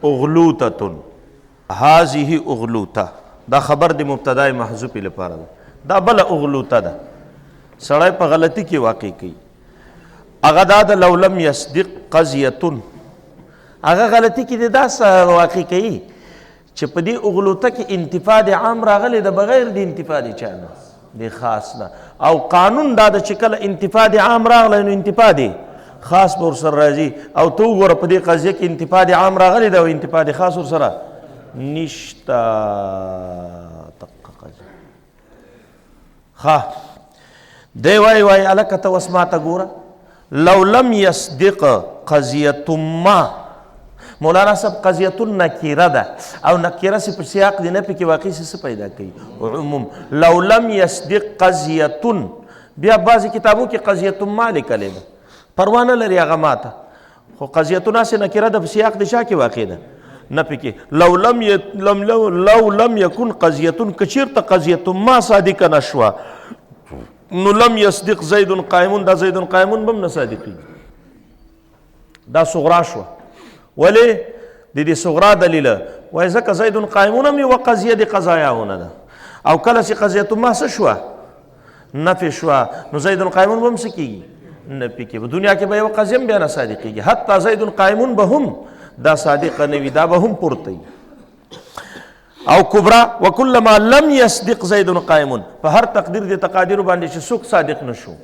اغلوطة هذه اغلوطة دا خبر د مبتدای محذوف لپاره دا بل اغلوطه ده سړی په غلطي کې واقع کوي هغه دا د لو لم یصدق قضیه هغه غلطي کې دا واقع کوي چې په دې اغلوطه کې انتفاع د عام راغلی د بغیر د انتفاع د چا نه د خاص نه او قانون دا د چې کله انتفاع د عام راغلی نو انتفاع د خاص به ورسره راځي او ته وګوره په دې قضیه کې انتفاع د عام راغلی ده او انتفاع د خاص ورسره نشته دی وای الکه ته اوس ماته ګوره لو لم یصدق قضیة ما مولانا صاحب قضیة نکیره ده او نکیره سی په سیاق دی نفي کې واقعي څه پیدا کوي عموم لو لم یصدق قضیة بیا بعضې کتابو کې قضیة ما لیکلی ده پروا نه لري هغه ماته خو قضیة ناسې نکیره ده په سیاق د چا کې واقع ده نفي کې لو لم یکن قضیة که چېرته قضیة ما صادقه نشوه نو لم یصدق زید قائمون دا زید قائمون بم نه صادقي دا صغرا شوه ولې د دې صغرا دلیله وایي ځکه زید قائمون هم یوه قضیه د قضایاونه ده او کله چې قضیة ما څه شوه نفي شوه نو زید قائمون به هم څه کېږي نفي کېږي په دنیا کې به یوه قضیه هم بیا نه صادقېږي حتی زید قائمون به هم دا صادقه نه وي دا به هم پورته او کبرا وکلما لم یصدق زید قائمون په هر تقدیر د تقادیر باندې چې څوک صادق نشو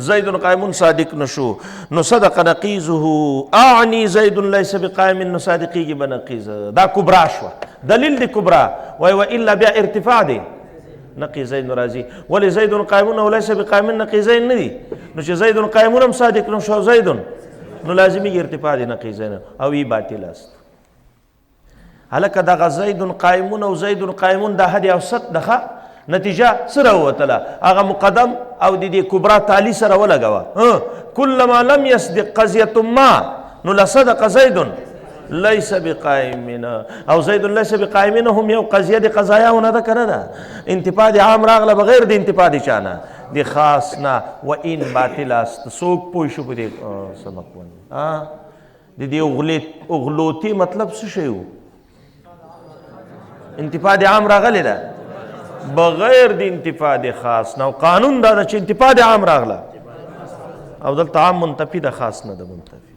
زید قائمون صادق نشو نو صدق نقیزه اعنی زید لیس بقائم نو صادقیږي به نقیز دا کبرا شوه دلیل د کبرا وایي والا بیا ارتفاع دی نقیزین راځي ولې زید قائمون او لیس بقائم نقیزین نه دي نو چې زید قائمون هم صادق نشو زید نو لازمي ارتفاع دی نقیزین او ای باطل است هلکه دغه زید قائمون او زید قائمون دا حد اوسط دغه نتیجه سره وتله هغه مقدم او د دې کبرا تالی سره ولګوه کلما لم یصدق قضیة ما نو لصدق زید لیس بقائمین او زید لیس بقائمین هم یو قضیه د قضایاونه ده که نه ده انتفاع د عام راغله بغیر د انتفاع د چا نه د خاص نه و این باطل است څوک پوه شو په دې سبق باندې د دې اغلوطي مطلب څه شی و انتفاع د عام راغلی ده بغیر د انتفاع د خاص نه او قانون دا ده چې انتفاع د عام راغله او دلته عام منتفي د خاص نه ده منتفي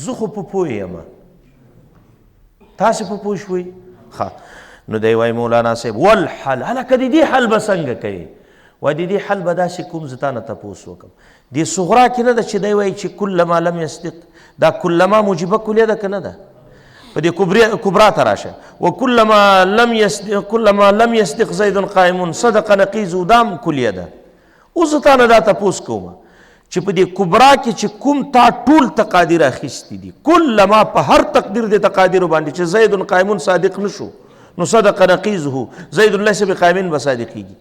زه خو په پوه یم تاسې په پوه شوئ نو دی وایي مولانا صاحب والحل هلکه د دې حل به څنګه کوي وایي د دې حل به داسې کوم زه تا نه تپوس وکړم دې صغرا کې نه ده چې دی وایي چې کلما لم یصدق دا کلما موجبه کلیه ده که نه ده په دې کبرا ته راشه وکلما لم یصدق زید قائمون صدق نقیز دام کلیه ده اوس زه تا نه دا تپوس کوم چې په دې کبرا کې چې کوم تا ټول تقادیر اخیستي دي کلما په هر تقدیر د تقادیرو باندې چې زید قائمون صادق نشو نو صدق نقیزه زید لیس بقائمین به صادقیږي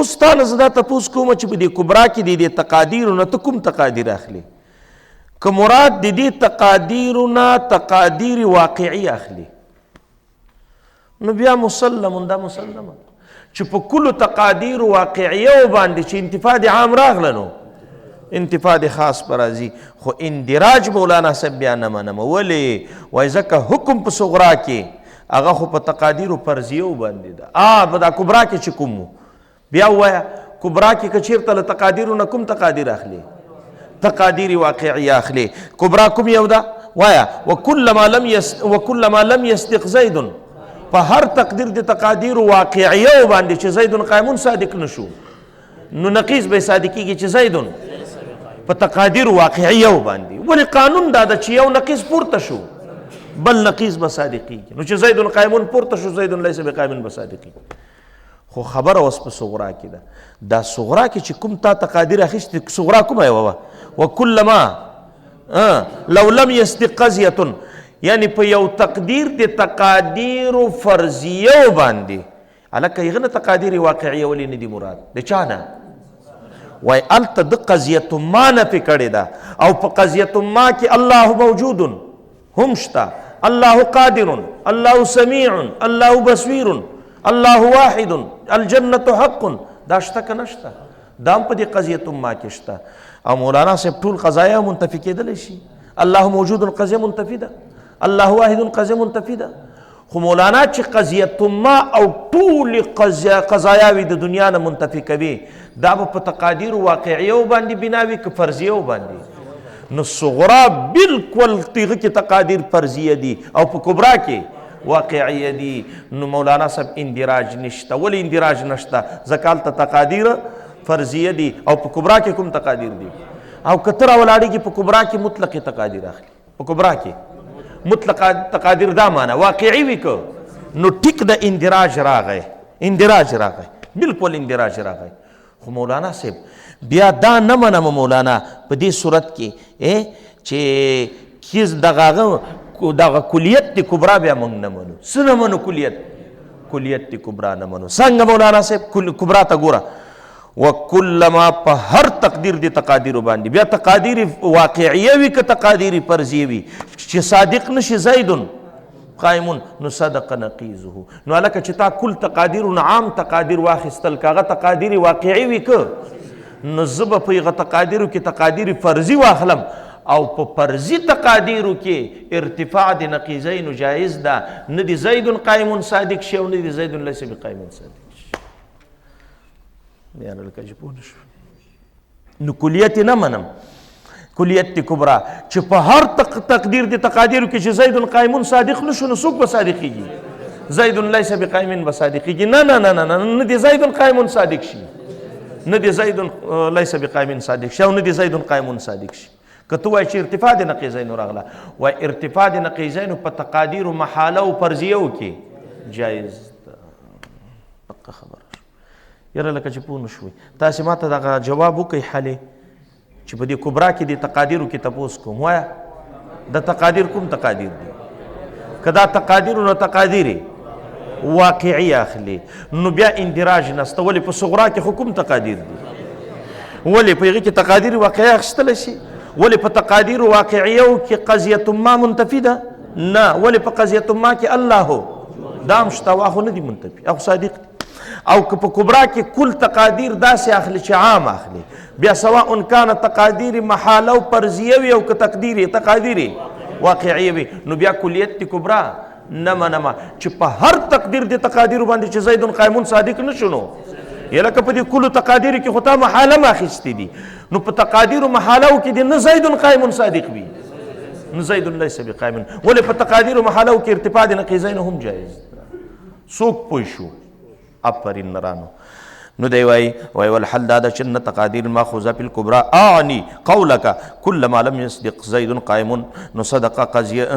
اوس تا نه زه دا تپوس کوم چې په دې کبرا کې د تقادیرو نه ته کوم تقادیر اخلي که مراد د دې تقادیرو نه تقادیر واقعي اخلي نو بیا مسلم دا مسلمه چې په کلو تقادیر واقعیو باندې چې انتفاع د عام راغله نو انتفاع د خاص پر راځي خو اندراج مولانا صاحب بیا نه منم ولې وایي ځکه حکم په صغرا کې هغه خو په تقادیرو فرضیو باندې ده په دا کبرا کې چې کوم بیا ووایه کبرا کې که چېرته له تقادیرو نه کوم تقادیر اخلي تقادیر واقعی اخلي کبرا کوم یو ده وایه وکلما لم یصدق زید په هر تقدیر د تقادیر واقعیو باندې چې زید قائمون صادق نشو نو نقیز به صادقیږي چې زید په تقادیر واقعیو باندې ولې قانون دا ده چې یو نقیز پورته شو بل نقیز به صادقیږي نو چې زید قائمون پورته شو زید لیس بقائمین به صادقیږي خو خبره اوس په صغرا کې ده دا صغرا کې چې کوم تا تقادیر اخیستې صغرا کومه یوه وکلما لو لم یصدق قضیة یعنی په یو تقدیر د تقادیرو فرضیو باندې هلکه هغه نه تقادیر واقعیه ولې نه دي مراد د چا نه وایي هلته د قضیة ما نفي کړې ده او په قضیة ما کې الله موجود هم شته الله قادر الله سمیع الله بصیر الله واحد الجنة حق دا شته که نشته دا هم په دې قضیة ما کې شته او مولانا صاحب ټول قضایا منتفي کېدلی شي الله موجود قضیه منتفی ده، الله واحد قضیه منتفی ده. خو مولانا چې قضیت ما او ټولې قضایاوې د دنیا نه منتفي کوي دا به په تقادیرو واقعیو باندې بناوي که فرضیو باندې. نو صغرا بالکل تیغه کې تقادیر فرضیه دي او په کبرا کې واقعیه دي. نو مولانا صاحب اندراج نشته. ولې اندراج نشته؟ ځکه هلته تقادیر فرضیه دي او په کبرا کې کوم تقادیر دي. او که ته راولاړېږي په کبرا کې مطلق تقادیر اخلي. په کبرا کې مطلق تقادیر دا معنی واقعي وي که نو ټیک د اندراج راغی، اندراج راغی، بالکل اندراج راغی. خو مولانا صاحب بیا دا نه منم مولانا په دې صورت کې چې دغه کلیت د کبرا بیا موږ نه منو. څه نه منو؟ کلیت د کبرا نه منو. څنګه مولانا صاحب؟ کبرا ته ګوره، وکلما په هر تقدیر د تقادیرو باندې بیا تقادیر واقعیه وي که تقادیر فرضیه وي چې صادق نشي زیدن قائمون نو صدق نقیزه. نو هلکه چې تا کل تقادیرونه عام تقادیر واخیستل که هغه تقادیر واقعي وي که نو زه به په هغه تقادیرو کې تقادیر فرضي واخلم او په فرضي تقادیرو کې ارتفاع د نقیزینو جایز ده. نه د زیدن قائمون صادق شي او نه د زیدن لیس بقائمون صادق. یاره لکه چې پوه نه شو. نو کلیت نه منم، کلیت کبرا چې په هر تقدیر د تقادیرو کې چې زید قائمون صادق نشو نو څوک به صادقیږي؟ زید لیس بقائمن به صادقیږي؟ نه نه نه نه نه د زید قائمون صادق شي، نه د زید لیس بقائمن صادق شي او نه د زید قائمون صادق شي. که ته وایې چې ارتفاع د نقیضینو راغله، وایي ارتفاع د نقیضینو په تقادیرو محاله او فرضیو کې جایز ده. پکه خبره یاره لکه چې پوه نه شوئ. تاسې ما ته دغه جواب وکئ حلې چې په دې کبرا کې د تقادیرو کې تپوس کوم. وایه د تقادیر کوم تقادیر دي؟ که دا تقادیرو نه تقادیر واقعي اخلي نو بیا اندراج نسته. ولې په صغرا کې خو کوم تقادیر دي؟ ولې په هغې کې تقادیر واقعي اخیستلی شي؟ ولې په تقادیر واقعیو کې قضیة ما منتفي ده؟ نه. ولې په قضیة ما کې الله دا هم شته او نه دي منتفي او صادق دي. او که په کبرا کې کل تقادیر داسې اخلي چې عام اخلي بیا سواء کان تقادیر محاله او فرضیه وي او که تقادیر واقعیه وي نو بیا کلیت د کبرا نه منمه چې په هر تقدیر د تقادیرو باندې چې زید قائمون صادق نه شنو. یا لکه په دې کلو تقادیرو کې خو تا محاله م اخیستې دي نو په تقادیرو محالهو کې دې نه زید قائمون صادق وي نه زید لیس بقائمن. ولې په تقادیرو محالهو کې ارتفاع د نقیضین هم جایز. څوک پوه شو؟ آفرین نرانو. نو دی وای والحل دا ده چې نه تقادیر الماخوذه فی الکبرى اعنی قولک کل ما لم یصدق زید قائم نو صدق قضیه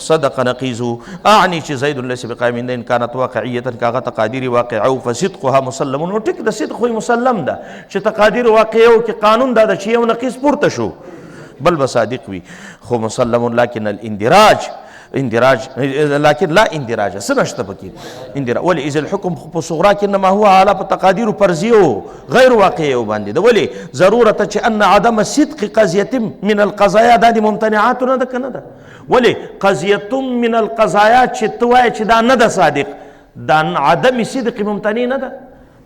صدق نقیزه. اعنی چې زید لیس بقائم ان كانت واقعیه کاغه تقادیر واقعه فصدقها مسلم. نو ټیک د صدق خو مسلم ده چې تقادیر واقعه کې قانون دا ده چې یو نقیص پورته شو بل به صادق وي خو مسلم. لكن الاندراج لكن لا اندراج سنشته پکې اندراج. ولې اذا الحكم په صغرا کې انما هو على تقادير فرضيه غیر واقعيه باندې ده. ولې ضرورت چې ان عدم صدق قضيه من القضايا د ممتنعات نه ده کنه ده. ولې قضيه من القضايا چې توای چې دا نه ده صادق دا عدم صدق ممتنع نه ده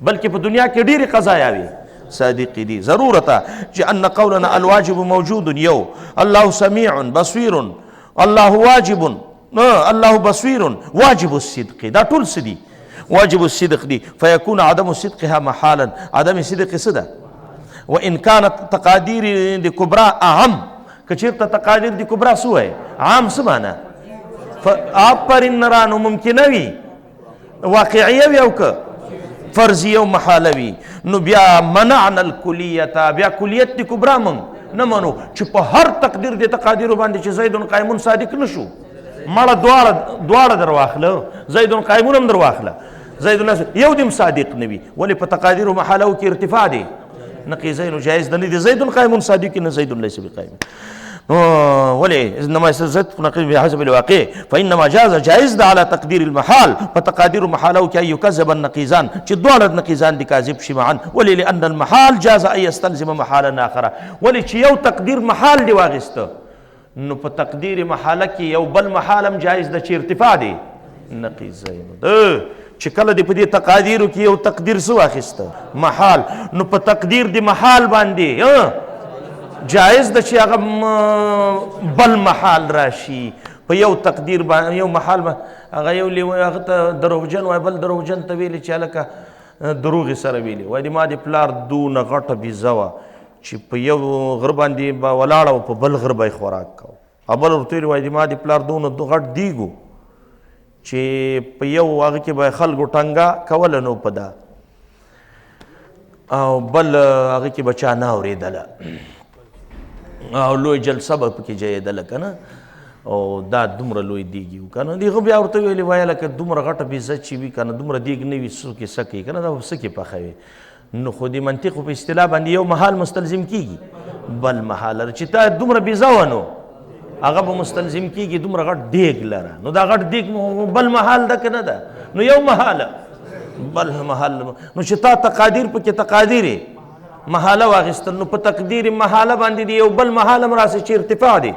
بلکې په دنیا کې ډېرې قضايا وي صادق دي. ضرورت چې ان قولنا الواجب موجود یو الله سميع بصير الله واجب الله بصير واجب الصدق دا ټول سدي واجب الصدق دي فيكون عدم صدقها محالا. عدم صدق سده وان كانت تقادير دي كبرى اهم کچیرته تقادیر دي کبرى سوې عام سمانه فاپرین نرانو ممکنه وي واقعيه وي او که فرضيه او محاله وي نو بیا منعنا الكليه بیا کلیت دي کبرى من نه منو چې په هر تقدیر د تقادیرو باندې چې زید قائمون صادق نشو مړه دواړه در واخله زید قائمون هم در واخله زید یو دم صادق نه وي. ولې په تقادیرو محالو کې ارتفاع دی نقیضین جایز نه دي زید قائمون صادق نه زید لیس بقائم. ولې انما زید نقیض بحسب الواقع فانما جائز ده على تقدیر المحال په تقادیر محالو کې یکذب النقیزان چې دواړه نقیزان دي کاذب شي معا. ولې لان المحال جاز ان يستلزم محالا اخر. ولې چې یو تقدیر محال دی واغسته نو په تقدیر محاله کې یو بل محالم جایز ده چې ارتفاع دی نقیزین ده. چې کله دی په دې تقادیرو کې یو تقدیر سو واخسته محال نو په تقدیر دی محال باندې جایز ده چې هغه بل محال راشي په یو تقدیر باندې یو محال هغه یو لیوی هغه ته دروغجن وایي بل دروغجن ته ویلي چې هلکه دروغ یې سره ویلي وایي ما د پلار دونه غټه بیزه وه چې په یو غره باندې به ولاړه وه په بل غره به یې خوراک کوه او بل ورته ویلي وایي ما د پلار دونه غټ دیګ و چې په یو هغه کې به خلکو ټنګه کوله نو په دا او بل هغه کې به چا نه اورېدله او لوی جلسه به پکې جوړېدله که نه او دا دومره لوی دیګ و که نه هغه بیا ورته ویلې وایه لکه دومره غټه بیزه چې وي که نه دومره دیګ نه وي څوک یې څه کوي که نه دا به څه کې پخوي نو خو د منطقو په اصطلاح باندې یو محال مستلزم کېږي بل محال چې تا دومره بیزه و نو هغه به مستلزم کېږي دومره غټ دیګ لره نو دا غټ دیګ بل محال ده که نه ده نو یو محاله بل محال نو چې تا تقادیر پکې تقادیر محاله واخیستل نو په تقدیر محاله باندې دی یو بل محاله هم راسي چې ارتفاع دی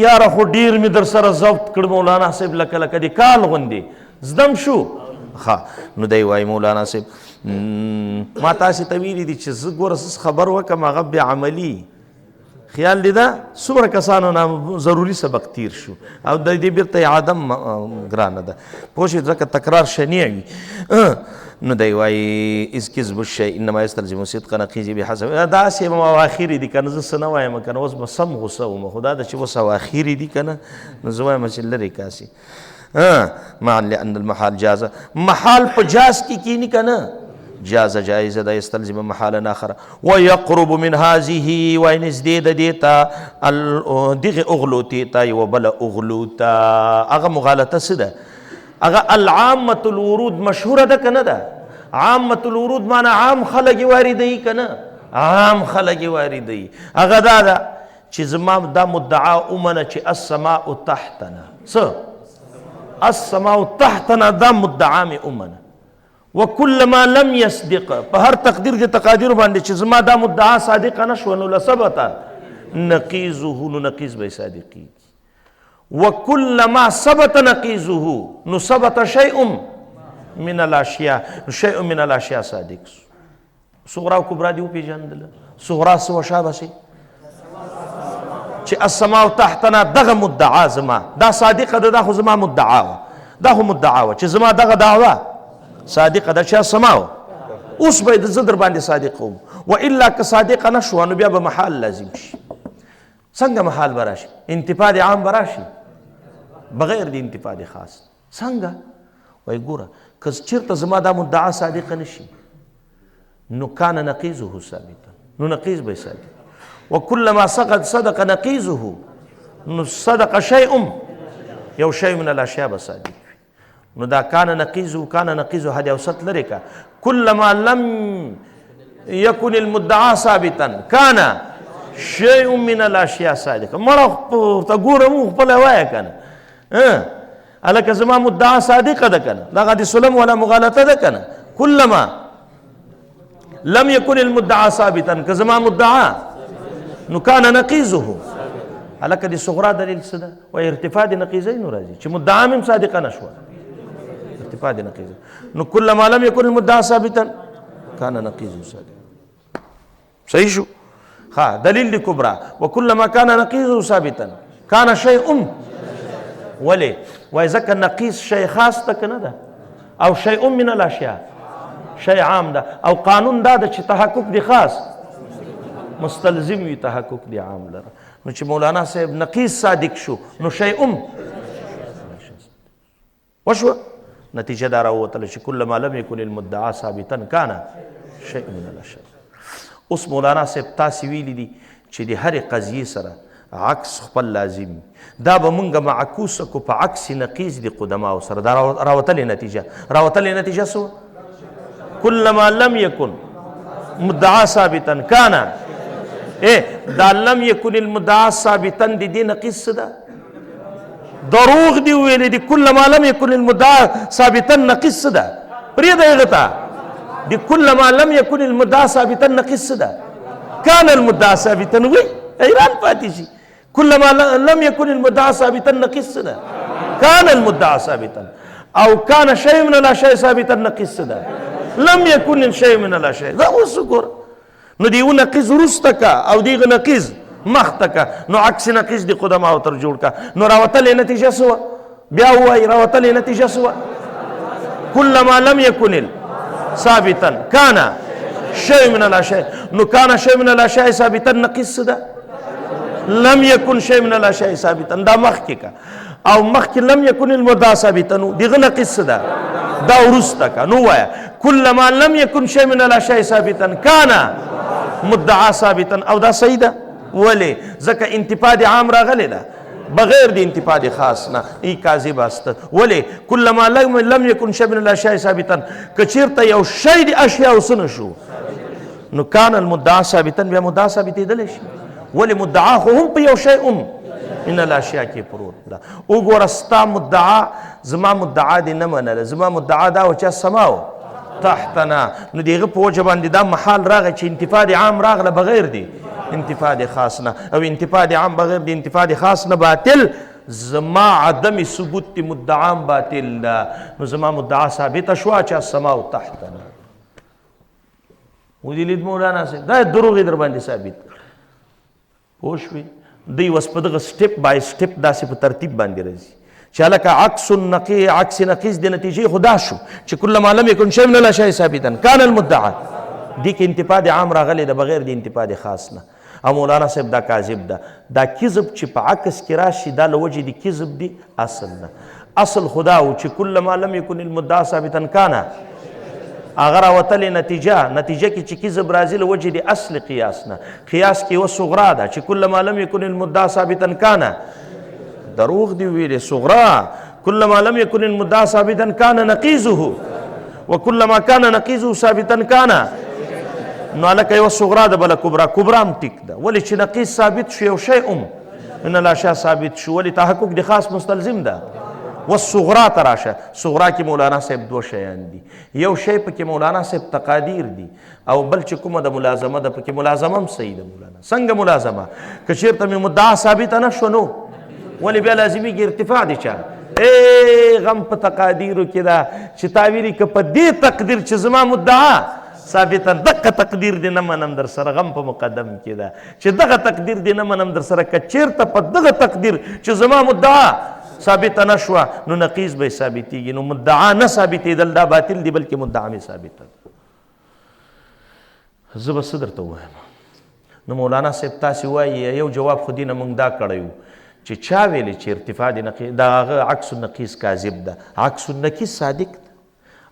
یاره خو ډېر مې در سره ضبط کړ مولانا صاحب لکه لکه د کال غوندې زدم شو ښه نو دی وایي مولانا صاحب ما تاسې ته ویلي دي چې زه ګوره خبر وکړم هغه بې عملي خیال دی دا څومره کسانو نه ضروري سبق تیر شو او د دې بیرته اعاده ګرانه ده پوه شئ ځکه تکرار شنیع وي نو دی وایي اذ کذب الشیء انما یستلزم صدق نقیض بحسب داسې اواخر دي که نه زه څه نه وایم که نه اوس به سم غوسه وم خو دا ده چې اوس اواخر دي که نه نو زه وایم چې لرې کاسي مع لأن المحال جازه محال په جاز کې کیني که نه جاز جائزه ده يستلزم محالا آخر ويقرب من هذه وين ازديد ديتا دغه اغلوتي تا یو بل اغلوتا هغه مغالطه سده هغه العامه الورود مشهوره ده کنه ده عامه الورود معنی عام خلق واردی کنه عام خلق واردی هغه دا چې زما دا مدعا اومنه چې السماء تحتنا السماء تحتنا دا مدعا می اومنه وكل ما لم يصدق په هر تقدیر د تقادیر باندې چې زما دا مدعا صادقه نشو نو لثبت نقیزه نو نقیز به صادقی وكل ما ثبت نقیزه نو ثبت شيء من الاشیاء شيء من الاشیاء صادق صغرا او کبرا دی په جندل صغرا سو شابه سي چې السماء تحتنا دغه مدعا زما دا صادقه ده خو زما مدعا دا خو مدعا چې زما دغه دعوه صادقه ده چې سماو اوس به د زدر باندې صادق وم و الا که صادقه نشو نو بیا به محال لازم شي څنګه محال براشي انتفاع عام براشي بغیر د انتفاع خاص څنګه وای ګوره که چیرته زما دا مدعا صادقه نشي نو کان نقیزه ثابتا نو نقیز به ثابت وكلما صدق نقیزه نو صدق شيء یو شيء من الاشیاء به صادق نو دا کان نقیزه هدی اوسط لري کا كلما لم يكن المدعا ثابتا كان شيء من الاشياء صادقه مړه ته ګورم خپل وای کنه الکه زما مدعا صادقه ده کنه دا غدي سلم ولا مغالطه ده کنه كلما لم يكن المدعا ثابتا كزما مدعا نو كان نقيزه الکه دي صغرا دلیل څه ده و ارتفاع د نقیزین راځي چې مدعا هم صادقه نشو ارتفاع د نقیز نو كلما لم يكن المدعا ثابتا كان نقيزه صادقا صحیح شو ها دلیل دی کبرا وكلما كان نقيزه ثابتا كان شيء ولي واذا نقيس شيء خاص تک نه ده او شيء من الاشياء شيء عام ده او قانون ده چې تحقق دی خاص مستلزم وي تحقق دی عام لره نو چې مولانا صاحب نقيس صادق شو نو شيء وشو نتیجه دار راوتل چې كل ما لم يكن المدعا ثابتا كان شيء من الاشياء اوس مولانا صاحب تاسې ویلي دي چې د هرې قضیې سره عکس خپل لازم دا به مونږ معکوسه کو په عکس نقیز د قدماو سره دا راوتلې نتیجه سو كلما لم يكن مدعا ثابتا كان دا لم يكن المدعا ثابتا د دې نقیز څه ده دروغ دی ویلې دي كلما لم يكن المدعا ثابتا نقیز څه ده پرېږده هغه ته د كلما لم يكن المدعا ثابتا نقیز څه ده كان المدعا ثابتا وي حیران پاتې شي كلما لم يكن المدعا ثابتا نقيس ده كان المدعا ثابتا او كان شيء من الاشياء ثابتا نقيس ده لم يكن شيء من الاشياء دا اوس ګور نو دیو نقیز وروسته کا او دیغه نقیز مخته کا، نو عکس نقیز دی قدماو تر جوړ کا. نو راوتلې نتیجه سوه، بیا ووایي راوتلې نتیجه سوه کلما لم یکن ثابتا کان شی من الاشیاء. نو کان شی من الاشیاء ثابتا نقیز څه ده؟ لم یکن شی من الاشیاء ثابتا. دا مخکې کا او مخکې لم یکن المدعا ثابتا، نو دغه نقیز څه ده؟ دا وروسته کا. نو وایه کلما لم یکن شی من الاشیاء ثابتا کان مدعا ثابتا. او دا صحیح ده. ولې؟ ځکه انتفاع د عام راغلی ده بغیر د انتفاع د خاص نه. ای کاذب است. ولې؟ کلما لم یکن شی من الاشیاء ثابتا، که چېرته یو شی د اشیاو څه نه شو نو کان المدعا ثابتا، بیا مدعا ثابتېدلی شي. ولې؟ مدعا خو هم په یو شی من الاشیاء کې پروت ده. وګوره ستا مدعا زما مدعا دې نه منله، زما مدعا دا و چې السماء تحتنا. نو د هغه په وجه باندې دا محال راغی چې انتفاع د عام راغله بغیر دی انتفاع د خاص نه، او انتفاع د عام بغیر د انتفاع د خاص نه باطل. زما عدم ثبوت د مدعام باطل ده. نو زما مدعا ثابته شوه چې السماء تحتنا. ودې لید مولانا صاحب دا دروغ یې در باندې ثابت کړ. پوه شوې؟ دوی اوس په دغه سټپ بای سټپ داسې په ترتیب باندې راځي چې هلکه عکس نقیز د نتیجې خو دا شو چې کلما لم یکن شی من الاشیاء ثابتا کان المدعا. دې کې انتفاع د عام راغلی ده بغیر د انتفاع د خاص نه. او مولانا صاحب دا کاذب ده. دا کذب چې په عکس کې راشي دا له وجې د کذب دی اصل نه. اصل خدا و چې کلما لم یکن المدعا ثابتا کان، هغه راوتلې نتیجه کې چې کذب راځي له وجې د اصل قیاس نه. قیاس کې یوه صغرا ده چې کلما لم یکن المدعا ثابتا کان. دروغ دی ویلې صغرا. کلما لم یکن المدعا ثابتا کان نقیزه وکلما کان نقیزه ثابتا کان. نو هلکه یوه صغرا ده بله کبرا. کبرا هم ټیک ده. ولې چې نقیز ثابت شو یو شی من الاشیاء ثابت شو. ولې تحقق د خاص مستلزم ده. والصغرا ته راشه. صغرا کې مولانا صاحب دوه شیان دي. یو شی پکې مولانا صاحب تقادیر دي، او بل چې کومه د ملازمه ده پکې ملازمه هم صحیح ده. مولانا څنګه ملازمه؟ که چېرته مې مدعا ثابته نه شوه نو ولې بیا لازمیږي ارتفاع د چا؟ غم په تقادیرو کې ده چې تا ویلي که په دې تقدیر چې زما مدعا ثابتا دغه تقدیر دې نه منم در سره، غم په مقدم کې ده چې دغه تقدیر دې نه منم در سره. که چېرته په دغه تقدیر چې زما مدعا ثابته نه شوه نو نقیز به ثابتېږي. نو مدعا نه ثابتېدل دا باطل دی، بلکې مدعا مې ثابته ده. زه به څه درته ووایم؟ نو مولانا صاحب تاسې وایي یو جواب خو دې نه موږ دا کړی و چې چا ویلې چې ارتفاع د نقیز د هغه عکس النقیز کاذب ده. عکس النقیز صادق ده.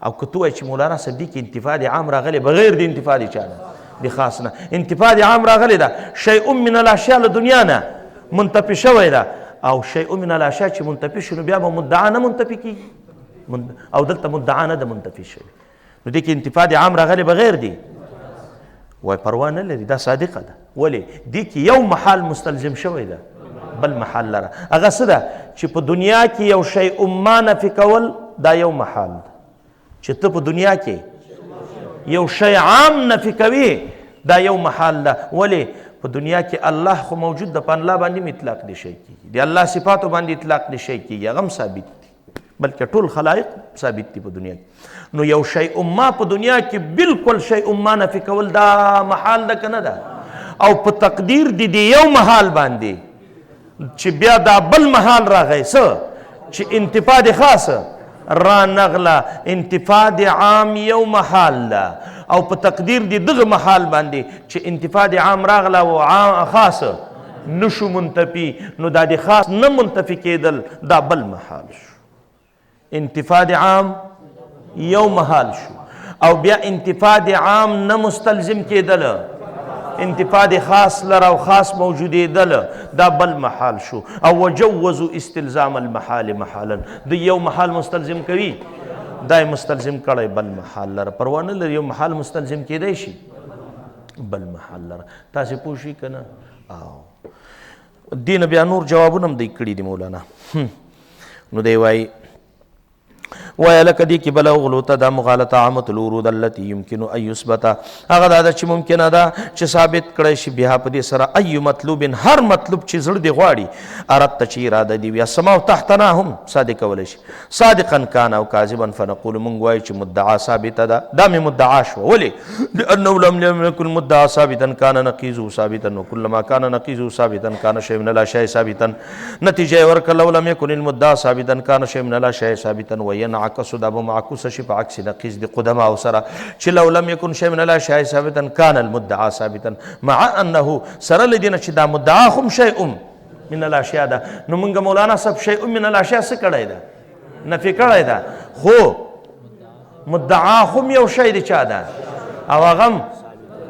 او که تو وایي چې مولانا صاحب دې کې انتفاع د عام راغلی بغیر د انتفاع د چا نه د خاص نه، انتفاع د عام راغلی ده شیء من الاشیاء له دنیا نه منتفي شوی ده، او شیء من الاشیاء چې منتفي شو نو بیا به مدعا نه منتفي کېږي، او دلته مدعا نه ده منتفي شوی. نو دې کې انتفاع د عام راغلی بغیر دی وای پروا نه لري، دا صادقه ده. ولې؟ دې کې یو محال مستلزم شوی ده بل محال لره. هغه څه ده چې په دنیا کې یو شیء ما نفي کول دا یو محال ده. چې ته په دنیا کې یو شی عام نفي کوي دا یو محال ده. ولې؟ په دنیا کې الله خو موجود ده، په الله باندې هم اطلاق دی شی کېږي، د الله صفاتو باندې اطلاق دی شی کېږي، هغه هم ثابت دي، بلکې ټول خلایق ثابت دي په دنیا کې. نو یو شیء ما په دنیا کې بالکل شیء ما نفي کول دا محال ده که نه ده؟ او په تقدیر د دې یو محال باندې چې بیا دا بل محال راغی څه چې انتفاع د خاصه را نغله، انتفاع د عام یو محال ده، او په تقدیر د دغه محال باندې چې انتفاع د عام راغله او عام خاصه نشو منتفي، نو دا د خاص نه منتفي کېدل دا بل محال شو. انتفاع د عام یو محال شو، او بیا انتفاع د عام نه مستلزم کېدل، انتفاع د خاص لره او خاص موجودېدل دا بل محال شو. او وجوزوا استلزام المحال محالا، د یو محال مستلزم کوي دا یې مستلزم کړی بل محال لره. پروا نه لري یو محال مستلزم کېدی شي بل محال لره. تاسې پوه شئ که نه؟ دې نه بیا نور جوابونه هم دی کړي دي مولانا. نو دی وایي وایه لکه دې کې بله غلو ته دا مغالطه عامة الورود التي يمكن ان يثبت هغه دا ده چې ممکنه ده چې ثابت کړی شي بها په دې سره ای مطلوب هر مطلوب چې زړه دې غواړي اردت چې اراده دې وي السماء تحتنا هم صادق کولی شي صادقا کان او کاذبا فنقول موږ وایو چې مدعا ثابته ده دا مې مدعا شوه ولې لانه لم يكن مدعا ثابتا كان نقيضه ثابتا وكلما كان نقيضه ثابتا كان شيء من الاشياء ثابتا نتیجه یې ورکړه لو لم يكن المدعا ثابتا كان شيء من الاشياء ثابتا وينعكس دا به معکوس شي په عکس نقیض د قدماء سره چې لو لم يكن شيء من الاشياء ثابتا كان المدعا ثابتا مع انه سره له دې نه چې دا مدعا هم شیء من الاشیاء ده نو موږ مولانا صاحب شیء من الاشیاء څه کړی ده نفي کړی ده خو مدعا هم یو شی د چا ده او هغه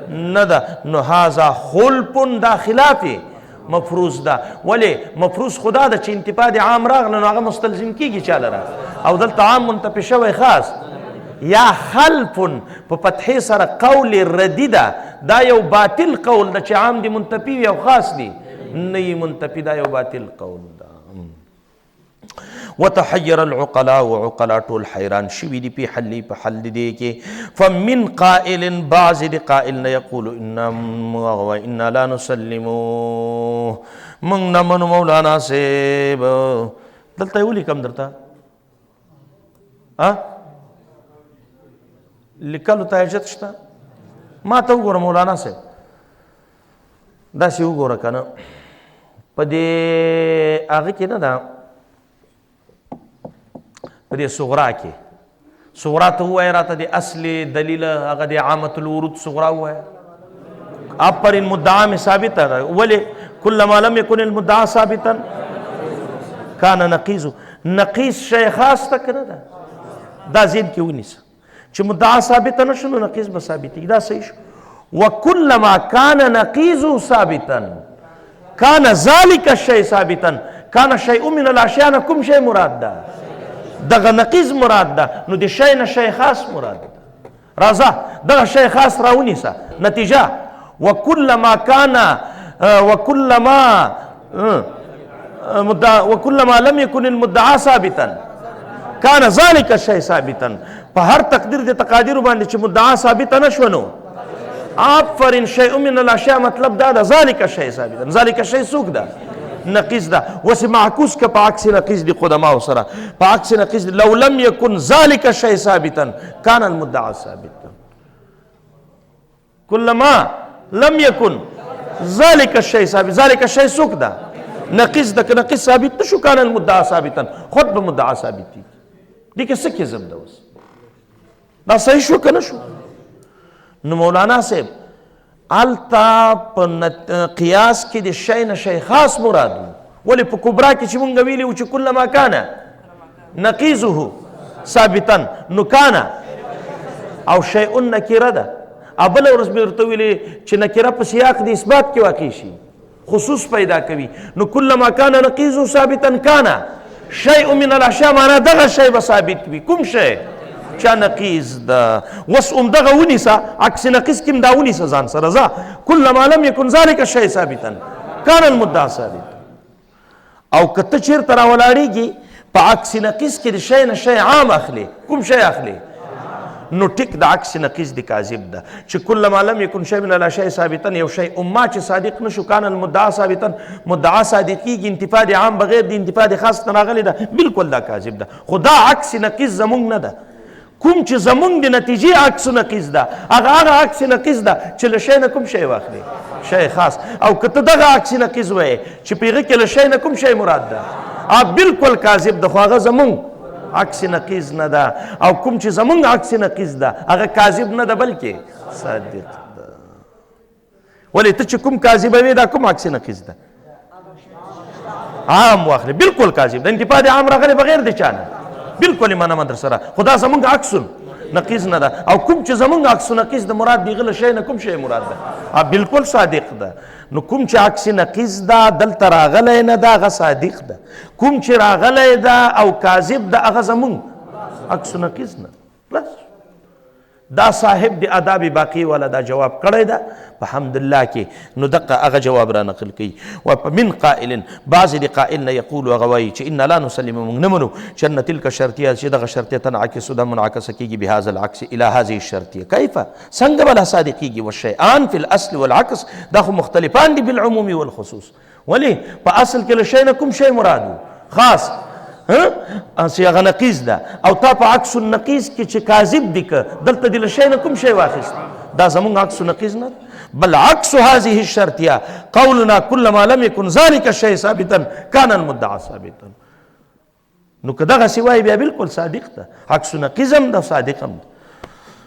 نه ده نو هذا خلف دا خلاف مفروض ده ولې مفروض خدا ده چې انتفاع د عام راغله نو هغه مستلزم کیږي چا لره او دلته عام منتفي شوی خاص یا خلف په فتحې سره قول ردی ده دا یو باطل قول ده چې عام دی منتفي وي او خاص دی نه یې منتفي دا یو باطل قول ده وتحیر العقلاء وعقلاء ټول حیران شوي دي په حل دی کې فمن قائل بعض د قائل نه یقول انا لا نسلم موږ نه منو مولانا صاحب دلته یې ولیکم درته لیکلو ته حاجت شته ما ته وګوره مولانا صاحب داسې وګوره که نه په دې هغه کې نه ده په دې صغرا کې صغرا ته ووایه راته د اصل دلیل هغه د عامة الورود صغرا ووایه افرین مدعا مې ثابته ده ولې کلما لم یکن المدعا ثابتا کان نقیض نقیض شی خاص ته که نه ده دا ذهن کې ونیسه چې مدعا ثابته نه شو نو نقیض به ثابتېږي دا صحیح شو وکلما کان نقیض ثابتا کان ذلک الشیء ثابتا کان شیء من الاشیاء نه کوم شی مراد ده دغه نقیض مراد ده نو د شی نه شی خاص مراد ده راځه دغه شی خاص راونیسه نتیجه وکلما کان وکلما لم یکن المدعا ثابتا کان ذلک الشیء ثابتا په هر تقدیر د تقادیر باندې چې مدعا ثابته نه شوه نو آفرین شیء من الاشیاء مطلب دا ده ذلک شیء ثابتا ذلک شیء څوک ده نقیض ده وسې معکوس که په عکس نقیض د قدماو سره په عکس نقیض لو لم یکن ذلک شیء ثابتا کان المدعا ثابتا کلما لم یکن ذلک الشیء ثابت ذلک الشیء څوک ده نقیض ده که نقیض ثابت نشو کان المدعا ثابتا خود به مدعا ثابتېږي دې کې څه کذب ده اوس دا صحیح شو که نه شو نو مولانا صاحب التا په قیاس کې د شی نه شی خاص مراد ولې په کبرا کې چې مونږ ویلي وو چې کلما کانه نقیضه ثابتا نو کانه او شیء نکره ده او بله ورځ مې ورته ویلې چې نکره په سیاق د اثبات کې واقع شي خصوص پیدا کوي نو کلما کانه نقیضه ثابتا کانه شیء من الاشیاء معنا دغه شی به ثابت وي کوم شی چا نقیض ده وس دغه ونیسه عکس نقیض کې دا ونیسه ځان سره ځه کلما لم یکن ذلک الشیء ثابتا کان المدعا ثابت او که ته چېرته راولاړېږي په عکس نقیض کې د شی نه شی عام اخلي کوم شی اخلي نو ټیک د عکس نقیض د کاذب ده چې کلما لم یکن شی من الاشیاء ثابتا یو شی اما چې صادق نشو کان المدعا ثابتا مدعا صادقېږي انتفاع د عام بغیر د انتفاع د خاص نه راغلی ده بالکل دا کاذب ده خو دا عکس نقیض زمونږ نه ده کوم چې زمونږ د نتیجې عکس نقیض ده هغه عکس نقیض ده چې له شی نه کوم شی واخلي شی خاص او که ته دغه عکس نقیض وایې چې په هغه کې له شی نه کوم شی مراد ده بالکل کاذب ده خو هغه زمونږ عکس نقیض نه ده او کوم چې زمونږ عکس نقیض ده هغه کاذب نه ده بلکې صادق ده ولې ته چې کوم کاذبوې دا کوم عکس نقیض ده عام واخلي بالکل کاذب ده انتفاع د عام راغلی بغیر د چا نه بالکل ایمانه در سره خدا زمونږ عکس نقیض نه ده او کوم چې زمونږ عکس نقیض ده مراد دغه له شی نه کوم شی مراد ده بالکل صادق ده نو کوم چې عکس نقیض ده دلته راغلی نه ده هغه صادق ده کوم چې راغلی ده او کاذب ده هغه زمونږ عکس نقیض نه بس دا صاحب د آداب باقی والا دا جواب کړی ده په حمدالله کې. نو دقه هغه جواب را نقل کوي. ومن قائل بعضې د قائل نه یقول هغه وایي چې ان لا نسلم موږ نه منو چې ان تلک شرطیه چې دغه شرطیه تنعکس دا منعکسه کیږي بهذا العکس الى هذه الشرطیه. کیف څنګه بلا صادقیږي؟ والشیئان فی الاصل والعکس دا خو مختلفان دي بالعموم والخصوص. ولی په اصل کې له شی نه کوم شی مراد خاص هغه نقیض ده او تا په عکس النقیض کې چې کاذب دي که دلته د له شی نه کوم شی واخیست دا زمونږ عکس النقیض نه بل عکس هذه الشرطیه قولنا كلما لم يكن ذلك الشيء ثابتا كان المدعى ثابتا. نو که دغسې وایي بیا بالکل صادق ده عکس نقیض هم ده صادق هم ده.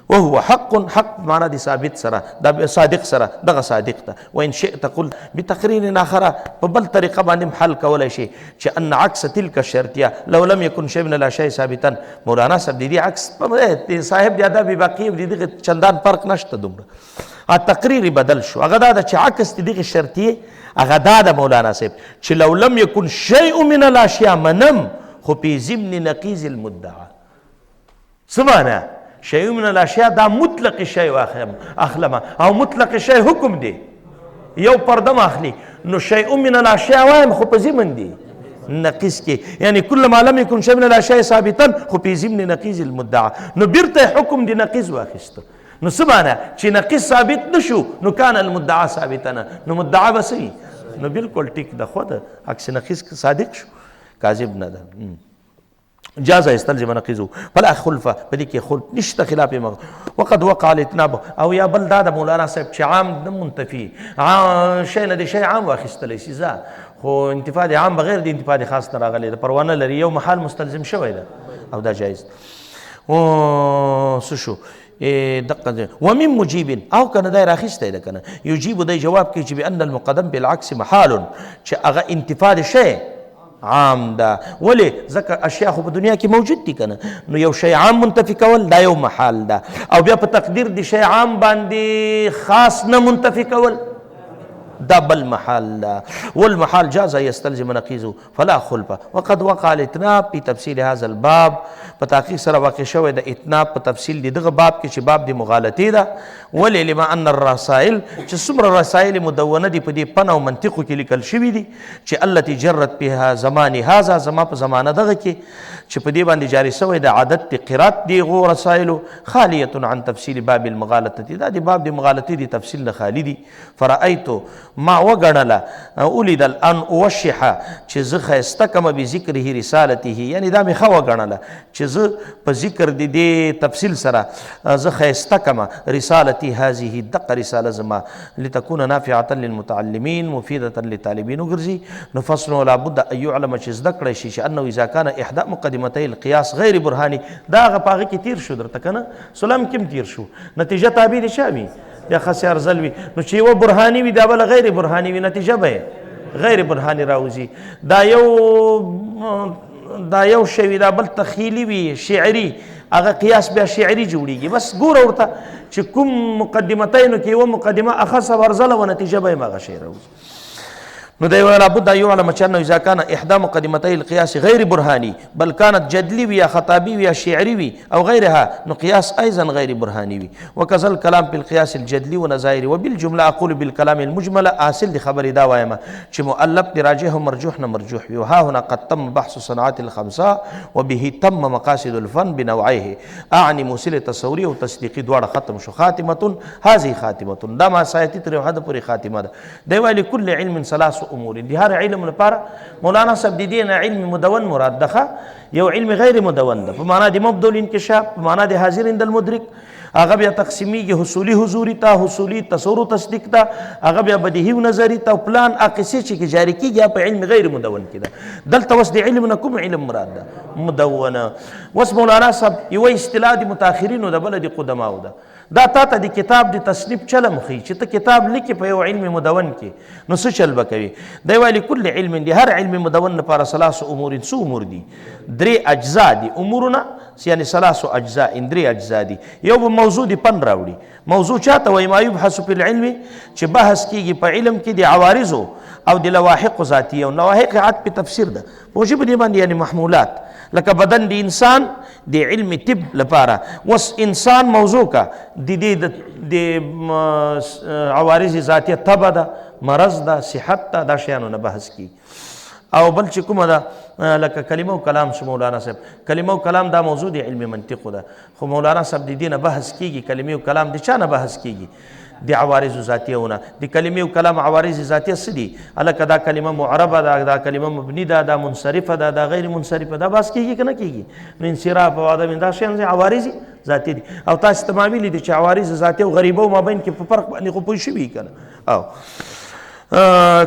وهو حق حق معنا دي ثابت سره دا صادق سره دغه صادق ده. وان شئت قل بتقرين اخر په بل طریقه باندې حل کولای شي چې ان عکس تلك الشرطيه لو لم يكن شيء من الاشياء ثابتا. مولانا صاحب دي عکس صاحب د ادب باقی دي چندان فرق نشته دومره. تقریر بدل شو هغه دا چې عکس دغه شرطیه هغه دا د مولانا صاحب چې لو لم يكن شيء من الاشياء منم خو په ضمن نقیض المدعا. سمعنا شیء من الاشیاء دا مطلق شی اخلمه او مطلق شی حکم دی یو پردم اخلي. نو شیء من الاشیاء وایم خو په ضمن دی نقیض کې یعنی کل ما لم یکن شیء من الاشیاء ثابتا خو په ضمن نقیض المدعا. نو بیرته حکم دی نقیض واخیسته. نو سمانه چې نقیض ثابت نشو نو کان المدعا ثابتا نو مدعا بسوي نو بالکل ټیک ده خو ده عکس نقیض صادق شو کاذب نه ده. جاز يستلزم نقيضه فلا خلفه بدي کې خلف نشته خلاف وقد وقع الاتناب او یا بل دا د مولانا صاحب چې عام نه منتفي شی نه د شی عام واخیستلی شي ځا خو انتفاع عام بغیر د انتفاع خاص نه راغلی د پروانه لري یو محل مستلزم شوی ده او دا جایز. څه شو دقه ومن مجيب او کنه دا راخیسته ده کنه یجيب دی جواب کوي چې بان المقدم بالعكس محال چې هغه انتفاع شی عام ده. ولی ځکه اشیاء خو په دنیا کې موجود دي کنه نو یو شی عام منتفی کول دا یو محال ده او بیا په تقدیر د شی عام باندې خاص نه منتفی کول دا بل محال ده. والمحال جاز يستلزم نقيضه فلا خلفه. وقد وقع الاتناب في تفصيل هذا الباب په تحقیق سره واقع شوی د اتناب په تفصیل دغه باب کې چې باب د مغالطې ده. ولی لما ان الرسائل چې څومره رسائل مدونه دي په دې پن او منطقو کې لیکل شوي دي چې التي جرت بها زمان هذا زما په زمانه دغه کې چې په دې باندې جاری شوی د عادت قرات دی غو رسائل خالیه عن تفصیل باب المغالطه دا د باب د مغالطې د تفصیل نه خالی دي. فرأيت ما وګڼله اولید الان اوشح چې زه ښایسته کمه بذکره رسالته یعنی دا مې ښه وګڼله چې زه په ذکر د دې تفصیل سره زه ښایسته کمه رسالتي هذه دقه رساله زما لتكون نافعه للمتعلمین مفیده للطالبین وګرځي. نو فصل لابد ان يعلم چې زده کړی شي چې انه اذا كان احدى مقدمتي القياس غیر برهاني دا هغه په هغه کې تیر شو درته که نه سلام کې تیر شو نتیجه تابع د چا وي یا خاص ارزل وي. نو چې یوه برهاني وي دا بله غیر برهاني وي نتیجه به غیر برهاني راوځي. دا یو شی وي دا بل تخیلي وي شعري هغه قیاس بیا شعري جوړیږي. بس ګوره ورته چې کوم مقدمتینو کې یوه مقدمه اخصه ورزله و نتیجه به یې هغه شی راوځي. نو دی لابد ان يعلم انه اذا كان احدى مقدمتي القياس غير برهاني بل كانت جدلي ويا خطابي ويا شعري وي او غيرها نو قياس ايضا غير برهاني وي. وكذا الكلام بالقياس الجدلي ونظائره. وبالجمله اقول بالكلام المجمل اصل دي خبر دا وایم چې مؤلف دی راجح و مرجوح نه مرجوح وي. وها هنا قد تم بحث صناعات الخمسه وبه تم مقاصد الفن بنوعيه اعني موصله تصوري او تصديقي دواړه ختم شو. خاتمه هذه خاتمه دا ما سایتی تر حد پورې خاتمه ده. دی ویلي كل علم ثلاث امور دي هر علم لپاره مولانا صاحب د دې نه علم مدون مراد ده یو علم غیر مدون ده په معنا د مبدو الانکشاف په معنا د حاضر عند المدرک هغه بیا تقسیمیږي حصولي حضوري ته حصولي تصور تصدیق ته هغه بیا بدیهي و نظري ته پلان اقصی چې جاری کیږي په علم غیر مدون کې ده. دلته وس د علم نه کوم علم مراد ده مدونه. وس مولانا صاحب یو اصطلاح د متأخرینو د بل د قدماو ده دا تا ته د کتاب د تصنیف چلم خي چې ته کتاب لیکې په یو علم مدون کې نو څه چل به کوي. دی وایي کل علم دی هر علم مدون لپاره ثلاث امور څو امور دي درې اجزا دي امورونه یعنی ثلاثو اجزاء درې اجزا دي. یو به موضوع د پن راوړي. موضوع چاته وایي؟ ما یبحث فی العلم، چې بحث کیږي په علم کې د عوارضو او د لواحق ذاتیه. او لواحق عطف تفسیر ده په ژبه دې باندې، یعنی محمولات، لکه بدن د انسان د علم طب لپاره وس انسان موضوع کا د دې د عوارض ذاتیه، تبه ده، مرض ده، صحت ده، دا شیانو نه بحث کی. او بل چې کومه ده لکه کلمه او کلام شو مولانا صاحب، کلمه او کلام دا موضوع د علم منطق ده، خو مولانا صاحب د دې نه بحث کیږي. کلمه او کلام د چا نه بحث کیږي؟ د عوارض ذاتیهونه. د کلمې او کلام عوارض ذاتیه څه دي؟ هلکه دا کلمه معربه ده، دا کلمه مبني ده، دا منصرفه ده، دا غیر منصرفه ده، بحث کیږي که نه کیږي؟ نو انصراف او عدم دا شیان عوارض ذاتي دي. او تاسو ته ما ویلي دي چې عوارض ذاتیه او غریبه او مابین کې په فرق باندې خو پوه شوي که نه؟ او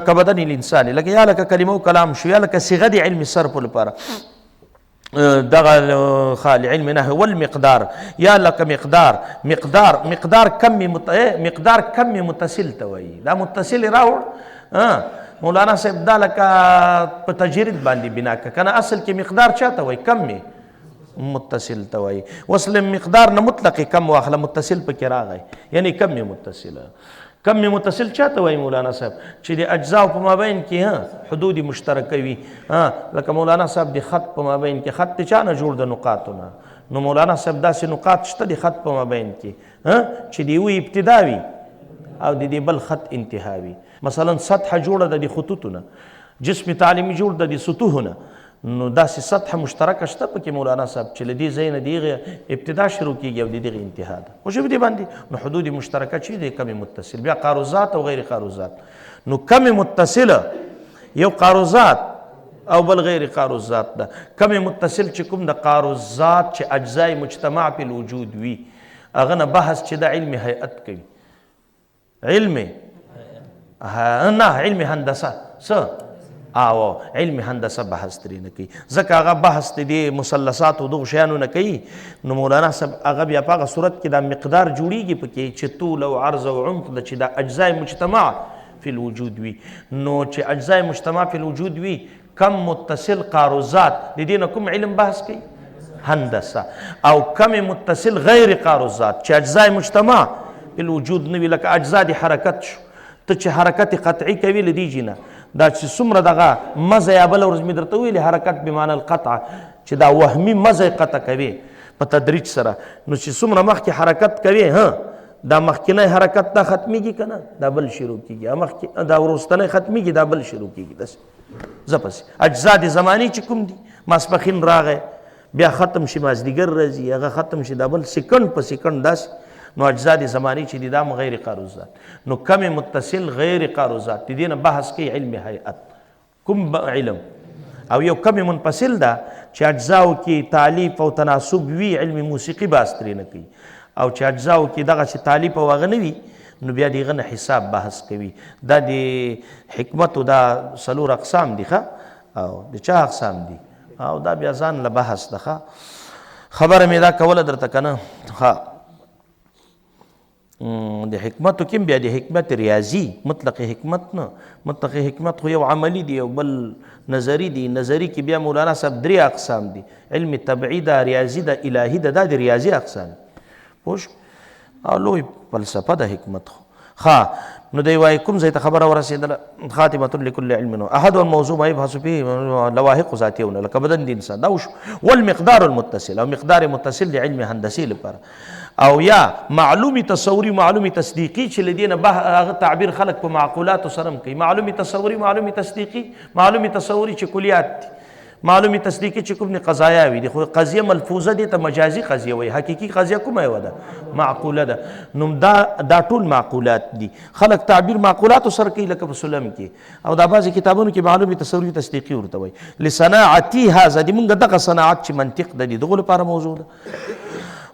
کبدن الانسان لکه یا لکه کلمه او کلام شو، یا لکه صيغه د علم صرف لپاره دغه خال علم نحو والمقدار، یا لکه مقدار کم متصل ته وایي. دا متصل راوړ مولانا صاحب دا لکه په تجرید باندې بنا کنه. اصل کې مقدار چاته وایي؟ کم متصل ته وایي. وصل مقدار نه مطلق کم واخله، متصل پکې راغی یعنی کم متصله. کم متصل چاته وایي مولانا صاحب؟ چې د اجزاء په مابین کې حدود مشترکه وي. لکه مولانا صاحب د خط په مابین کې، خط د چا نه جوړ د نقاطونه؟ نو مولانا صاحب داسې نقاط شته د خط په مابین کې چې د یوه ابتدا وي او د دې بل خط انتها وي. مثلا سطحه جوړه ده د خطوطونه، جسم تعلیمي جوړ ده د سطوحونه. نو داسې سطحه مشترکه شته پکې مولانا صاحب چې له دې ځای نه د هغې ابتدا شروع کېږي او د دغې انتها ده. خو ژبې دې باندې نو حدود مشترکه چې دی کم متصل. بیا قاروزات او غیر قاروزات. نو کم متصله یو قاروزات او بل غیر قاروزات ده. کم متصل چې کوم د قاروزات چې اجزای مجتمع په الوجود وي، هغه نه بحث چې د علم هیئت کوي. علم هندسه څه؟ او علم هندسه بحث ترې نه کوي، ځکه هغه بحث د مثلثات او دغو شیانو نه کوي. نو مولانا صاحب هغه بیا په هغه صورت کې دا مقدار جوړیږي پکې چې طول او عرض او عمق ده چې دا اجزای مجتمع فی الوجود وي. نو چې اجزای مجتمع فی الوجود وي، کم متصل قاروزات د دې نه کوم علم بحث کوي؟ هندسه. او کم متصل غیر قاروزات چې اجزای مجتمع فی الوجود نه وي، لکه اجزا د حرکت شو. ته چې حرکت قطعي کوي له دې جینه دا چې څومره دغه مزه یا بله ورځ مې درته ویلې حرکت بمعنی القطع چې دا وهمي مزه قطع کوي په تدریج سره. نو چې څومره مخکې حرکت کوي دا مخکینی حرکت دا ختمیږي که نه؟ دا بل شروع کېږي. دا وروستنی ختمیږي، دا بل شروع کېږي. داسې زه پسې اجزا د زماني چې کوم دي، ماسپښین راغی بیا ختم شي، مازدیګر راځي هغه ختم شي، دا بل سیکنډ په سیکنډ داسې. نو اجزا د زمانی چې دي دا غیر قاروزات. نو کم متصل غیر قاروزات د دې نه بحث کوي علم هیئت. کوم علم؟ او یو کم منفصل ده چې اجزاو کې تالیف او تناسب وي، علم موسیقي بحث ترې نه کوي. او چې اجزاو کې دغه چې تالیف او هغه نه وي، نو بیا د هغه نه حساب بحث کوي. دا د حکمتو دا 4 اقسام دي او د چا اقسام دي؟ او دا بیا ځان له بحث ده. خبره مې دا کوله درته که نه؟ د حکمتو کې بیا د حکمت ریاضي، مطلق حکمت نه. مطلق حکمت خو یو عملی دی او بل نظری دی. نظری کې بیا مولانا صاحب 3 اقسام دي: علم طبعي ده، ریاضي ده، الهي ده. دا د ریاضي اقسام پوه شو. او لوی فلسفه د حکمت خو نو دی وایي کوم ځای ته خبره ورسېدله؟ خاتمة لكل علم احد الموضوع ما يبحث فيه لواحق ذاتیه لکه بدن د انسان دا وشو. والمقدار المتصل او مقدار متصل د علم هندسي لپاره. او یا معلومی تصوری معلومی تصدیقی چې لدینه هغه تعبیر خلق په معقولات سره کوي. معلومی تصوری معلومی تصدیقی. معلومی تصوری چې کلیات دي، معلومی تصدیقی چې کوم قضایا وي. خو قضیه ملفوظه دي ته مجازي قضیه وي، حقیقي قضیه کومه یو ده؟ معقوله ده. نو دا ټول معقولات دي. خلق تعبیر معقولات سره کوي لکه په سلم کې. او دا بعضې کتابونو کې معلومی تصوری تصدیقی ورته وایي. لصناعتي هذا دي مونږ دغه صناعت چې منطق ده دي دغو لپاره موضوع ده.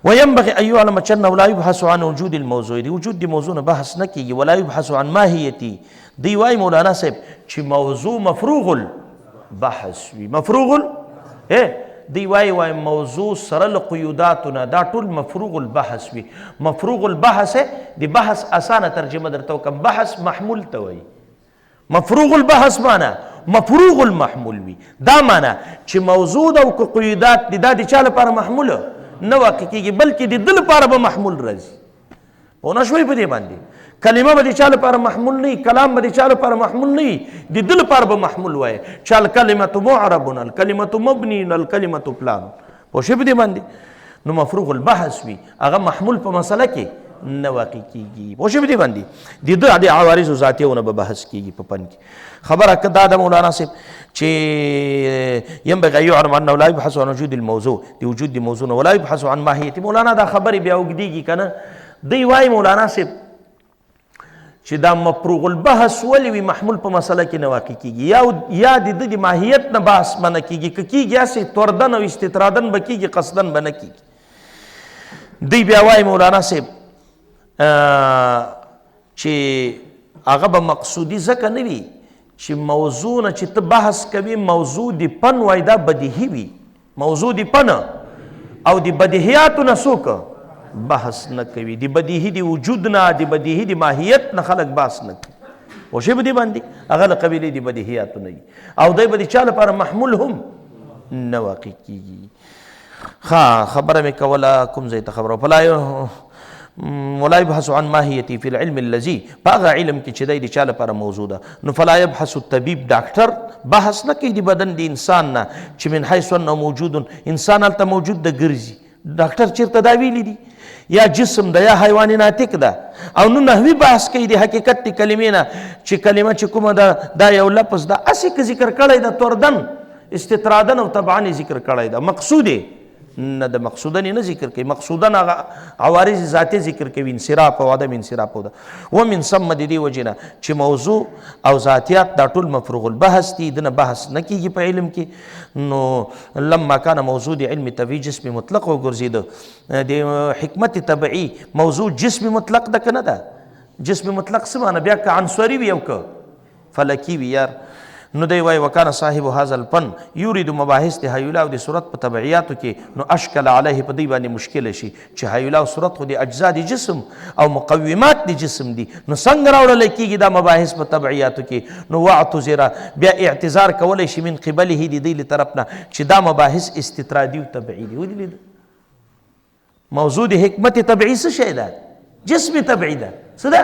وينبغي أن يعلم أنه لا يبحث عن وجود الموضوع. دي وجود دي موضوع بحث نكي ولا يبحث عن ماهيتي. دي واي مولانا صاحب چې موضوع مفروغ البحث وي. مفروغ دي واي موضوع سره القيوداتنا دا ټول مفروغ البحث وي. مفروغ البحث دي بحث اسانه ترجمه درته وکم. بحث محمول ته وایي. مفروغ البحث معنا مفروغ المحمول وي. دا معنا چې موضوع او قیودات دي دا د چا لپاره محمول نه واقع کېږي بلکې د ده لپاره به محمول راځي. پوه نه شوئ په دې باندې؟ کلمه به د چا لپاره محمول نه وي، کلام به د چا لپاره محمول نه وي، د ده لپاره به محمول وایي چې الکلمة معرب، الکلمة مبني، الکلمة پلان. پوه شوئ په دې باندې؟ نو مفروغ البحث وي، هغه محمول په مسله کې نه واقع کېږي. پوه شوئ په دې باندې؟ د ده د عوارضو ذاتیونه به بحث کېږي په فن کې. خبره که دا د مولانا صاحب چې ينبغي ان يعلم انه لا يبحث عن وجود الموضوع، د وجود د موضوع نه، ولا يبحث عن ماهیت. مولانا دا خبرې بیا اوږدېږي که نه؟ دی وایي مولانا صاحب چې دا مفروغ البحث ولې وي محمول په مسله کې نه واقع کېږي، یا د ده د ماهیت نه بحث به نه کېږي، که کېږي هسې طردن او استطرادن به کېږي، قصدن به نه کېږي. دی بیا وایي مولانا صاحب چې هغه به مقصودي ځکه نه وي چې موضوع نه چې ته بحث کوي موضوع د فن وای دا بدیهي وي، موضوع د فن او د بدیهیاتو نه څوک بحث نه کوي، د بدیهي د وجود نه، د بدیهي د ماهیت نه خلک بحث نه کوي. پوه شوئ په دې باندې؟ هغه له قبیلې د بدیهیاتو نه وي او دی به د چا لپاره محمول هم نه واقع کېږي. ښه خبره مې کوله کوم ځای ته خبره ولا يبحث عن ماهیتي في العلم الذي په هغه علم کې چې دی د چا لپاره موضوع ده. نو فلا يبحث الطبيب ډاکټر بحث نه کوي د بدن د انسان نه چې من حيث انه موجود، انسان هلته موجود ده ګرځي. ډاکټر چېرته دا ویلي دي؟ یا جسم ده یا حیوان ناطق ده. او نو نحوي بحث کوي د حقیقت د کلمې نه چې کلمه چې کومه ده دا یو لفظ ده، هسې که ذکر کړی ده طردن استطرادن او طبعا ذکر کړی ده، مقصود نه د مقصودن نه ذکر کوي، مقصودن هغه عوارض ذاتي ذکر کوي، انصراف او عدم انصراف او ده. ومن ثم د دې وجې نه چې موضوع او ذاتیات دا ټول مفروغ البحث دي، دنه بحث نه کېږي په علم کې. نو لما کان موضوع د علم طبیعي جسم مطلق وګرځېده، د حکمت طبیعي موضوع جسم مطلق ده که نه ده؟ جسم مطلق څه معنی؟ بیا که عنصري وي او که فلکي وي یار. نو دی وایي وکانه صاحب هذا الفن یورید مباحث د حیولا او د صورت په تبعیاتو کې نو اشکل علیه په دی باندې مشکله شي چې حیولا او صورت خو د اجزا د جسم او مقومات د جسم دي، نو څنګه راوړلی کېږي دا مباحث په تبعیاتو کې؟ نو واعتذره بیا اعتذار کولی شي من قبله د دی له طرف نه چې دا مباحث استطرادي او تبعي دي. ودلید موضوع د حکمت طبعي څه شی ده؟ جسم طبعي ده. څه ده؟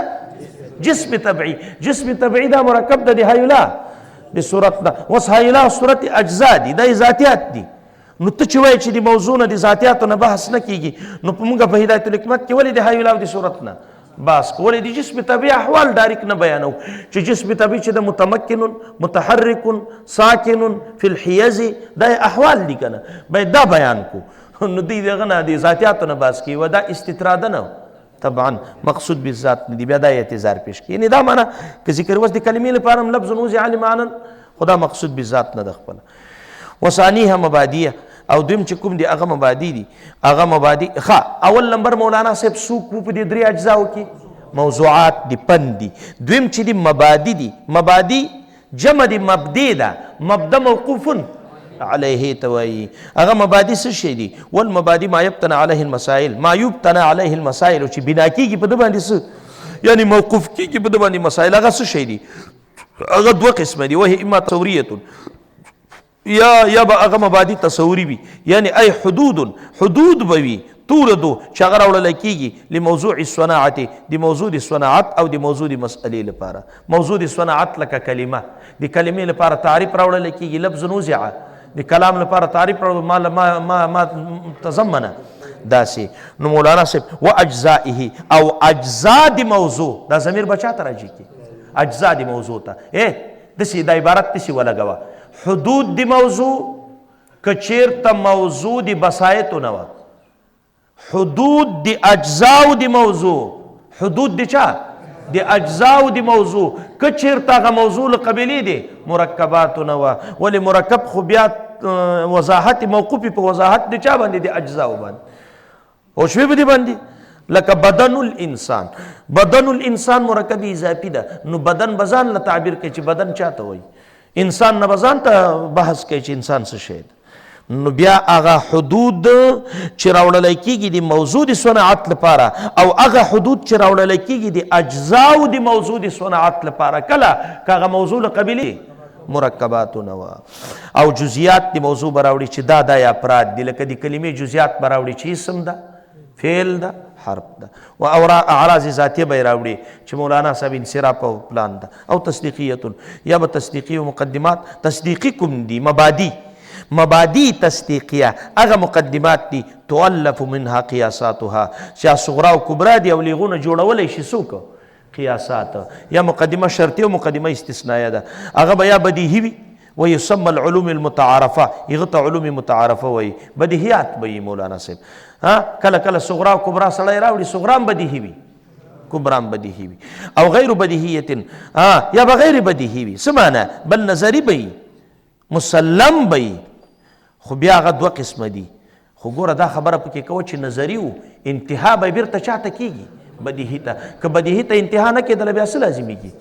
جسم طبعي. جسم طبعي دا مرکب ده د حیولا د صورت ده. اوس حیولا او صورت اجزا دي، دا ذاتیات دي. نو ته چې وایې چې د موضوع نه د ذاتیاتو نه بحث نه کېږي، نو په موږ په هدایت الحکمت کې ولې د حیولا او د صورت نه بحث کوو؟ ولې د جسم طبیعي احوال ډایرکټ نه بیانو چې جسم طبیعي چې د متمکن متحرک ساکن فی الحیز دا احوال دي که نه، باید دا بیان کو. نو دوی دغه نه د ذاتیاتو نه بحث کوي و دا استطراده نه طبعا مقصود بالذات نه دي. بیا دا اعتذار پیش کوي، یعنې دا معنا که ذکر وس د کلمې لپاره هم لفظ نوزع لمعنا خدا مقصود بالذات نه ده خپله. وثانیها مبادیه او دویم چې کوم دي هغه مبادی دي، هغه مبادی اول نمبر مولانا صاحب څوک په دې درې اجزاو کې؟ موضوعات دي، فن دي. دویم چې دي مبادی دي، مبادی جمع دي مبدی ده، مبدا موقوف علیه توایی. هغه مبادی څه شی دي؟ والمبادی ما یبتنى علیه المسائل، ما یبتنى علیه المسائل چې بنا کېږي په ده باندې څه یعنی موقوف کېږي په ده باندې مسائل، هغه څه شی دي؟ هغه دوه قسمه دي، وهي اما تصوریه یا به هغه مبادی تصوری وي، یعنی ای حدود به وي توردو چې هغه راوړلی کېږي لموضوع الصناعت د موضوع د صناعت او د موضوع د مسئلې لپاره. موضوع د صناعت لکه کلمه، د کلمې لپاره تعریف راوړلی کېږي، لفظ نوزعه. د کلام لپاره تعریف راوړل ما تضمنه داسې. نو مولانا صاحب و اجزائه او اجزا د موضوع، دا ضمیر به چا ته راجع کېږي؟ اجزا د موضوع ته. داسې دا عبارت داسې ولګوه، حدود د موضوع که چېرته موضوع د بسایطو نه وه، حدود د اجزاو د موضوع، حدود د چا؟ د اجزاو د موضوع که چېرته هغه موضوع له قبیلې د مرکباتو نه وه. ولې مرکب خو بیا وضاحت موقوفي په وضاحت د چا باندې؟ د اجزاو باندې. پوه شوې په دې باندې؟ لکه بدن الانسان، بدن الانسان مرکب اضافي ده، نو بدن به ځان له تعبیر کوي چې بدن چا ته وایي، انسان نه به ځان ته بحث کوي چې انسان څه شی ده. نو بیا هغه حدود چې راوړلی کېږي د موضوع د صناعت لپاره او هغه حدود چې راوړلی کېږي د اجزاو د موضوع د صناعت لپاره، کله که هغه موضوع له قبیلې مرکباتونه وه او جزئیات د موضوع به راوړي چې دا یا افراد دي لکه د کلمې جزئیات به راوړي چې اسم ده فعل ده حرف ده و اعراض ذاتیه به یې راوړي چې مولانا صاحب انصراف او پلان ده او تصدیقیتون یا به تصدیقي او مقدمات تصدیقي کوم دي مبادی تصدیقیه هغه مقدمات دي تؤلف منها قیاساتها چې صغرا او کبرا دي او لیغونه جوړولی شي څوک قیاسات یا مقدمه شرطیه او مقدمه استثنائیه ده هغه به یا بدیهي وي ويسمى العلوم المتعارفه هغه ته علوم متعارفه وایي بدیهیات به مولانا صاحب کله کله صغرا او کبرا سړی راوړي صغرا هم بدیهي وي کبرا هم بدیهي وي او غیر بدیهیه یا بغیر بدیهي وي څه معنی بل نظري به مسلم به خو بیا هغه دوه قسمه دي خو ګوره دا خبره پکې کوه چې نظري و انتها به بیرته چاته کېږي بدیهي ته که بدیهي ته انتها نه کېدله بیا څه لازمیږي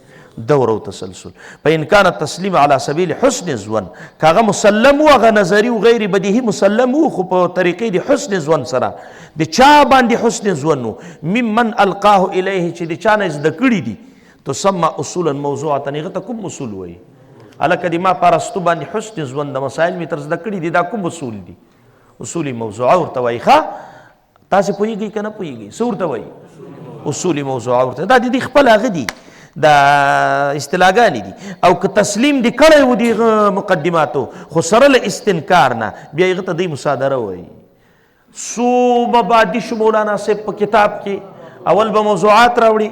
دور او تسلسل فإن كان التسلیم على سبیل حسن ظن که هغه مسلم و هغه نظري و غیر بدیهي مسلم و خو په طریقې د حسن ظن سره د چا باندې حسن ظن و ممن القاه الیه چې د چا نه زده کړي دي تسمى اصولا موضوعه هغه ته کوم اصول وایي هلکه د ما پرستو باندې حسن ظن د مسایل مې تر زده کړي دي دا کوم اصول دي اصول موضوعه ورته وایي ښه تاسې پوهېږئ که نه پوهېږئ څه ورته وایي اصول موضوعه ورته دا د دې خپل هغه دي دا اصطلاحګانې دي او که تسلیم دې کړی و د مقدماتو خو سره له استنکار نه بیا هغه ته دوی مصادره وایي څو مبادي شو مولانا صاحب په کتاب کې اول به موضوعات راوړي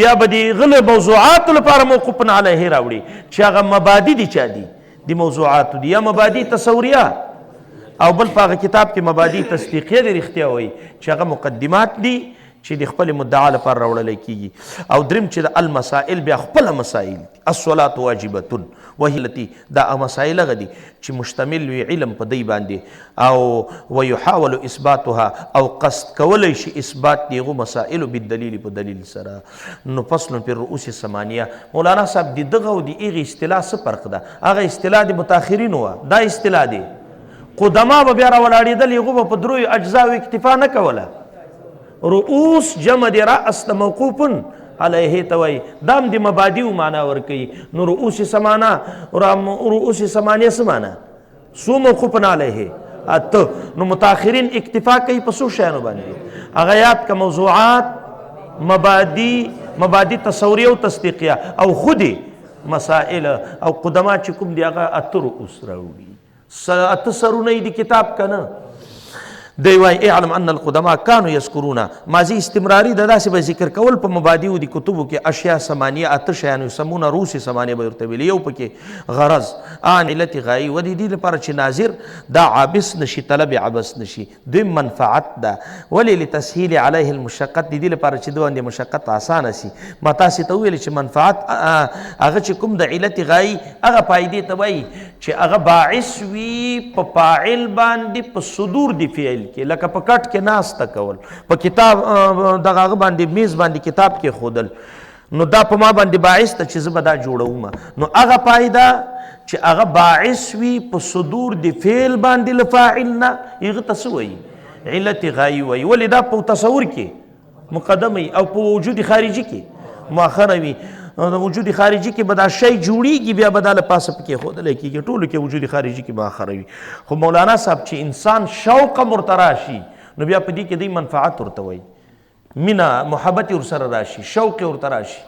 بیا به د هغه موضوعاتو لپاره موقوف علیه راوړي چې هغه مبادي دي چا دي د موضوعاتو دي یا مبادي تصوریه او بل په هغه کتاب کې مبادي تصدیقیه د رښتیا وایي چې هغه مقدمات دي چې د خپل مدعا لپاره راوړلی کېږي او دریم چې د المسائل بیا خپله مسائل دي الصلاة واجبتون وهي التي دا مسائل هغه دي چې مشتمل وي علم په دی باندې او ويحاول اثباتها او قصد کولی شي اثبات د هغو مسائلو بالدلیل په دلیل سره نو فصل په رؤوس ثمانیه مولانا صاحب د دغه او د هغې اصطلاح څه فرق ده هغه اصطلاح د متاخرینو وه دا اصطلاح دی قدما به بیا راولاړېدل هغو به په دریو اجزاو اکتفا نه کوله رؤوس جمع د رأس د موقوفن علیه ته وایي دا هم د مبادیو معنا ورکوي نو رؤوس سمانه رؤوس ثمانیه څه معنا څو موقوفن علیه اته نو متاخرین اکتفا کوي په څو شیانو باندې هغه یاد که موضوعات مبادی تصوریه او تصدیقیه او خودی مسائل او قدما چې کوم دی هغه اته رؤوس راوړي اته سرونه د کتاب که نه دی وایي اعلم ان القدماء كانوا يذكرون ماضي استمراري د داسې به ذکر کول په مبادیو د کتبو کې اشیا ثمانیه اته شیان یسمونه روس ثمانیه به ورته ویلي یو پکې غرض ان علت غایي و د دې لپاره چې ناظر دا عابس نشي طلب عبس نشي دویم منفعت ده ولې لتسهیل علیه المشقت د دې لپاره چې د باندې مشقت اسانه سي ما تاسې ته وویل چې منفعت هغه چې کوم د علت غایي هغه فایدې ته وایي چې هغه باعث وي په فاعل باندې په صدور د فعل کې لکه په کټ کې ناسته کول په کتاب دغه هغه باندې میز باندې کتاب کې ښودل نو دا په ما باندې باعث ته چې زه به دا جوړوم نو هغه فایده چې هغه باعث وي په صدور د فعل باندې له فاعل نه هغه ته څه وایي علت غایي وایي ولې دا په تصور کې مقدم وي او په وجود خارجي کې مؤخره وي د وجود خارجي کې به دا شی جوړیږي بیا به دا له پاسه پکې ښودلی کېږي ټولو کې وجود خارجي کې مؤخره وي خو مولانا صاحب چې انسان شوقه ورته راشي نو بیا په دې کې دی منفعت ورته وایي مینه محبت ورسره راشي شوق ورته راشي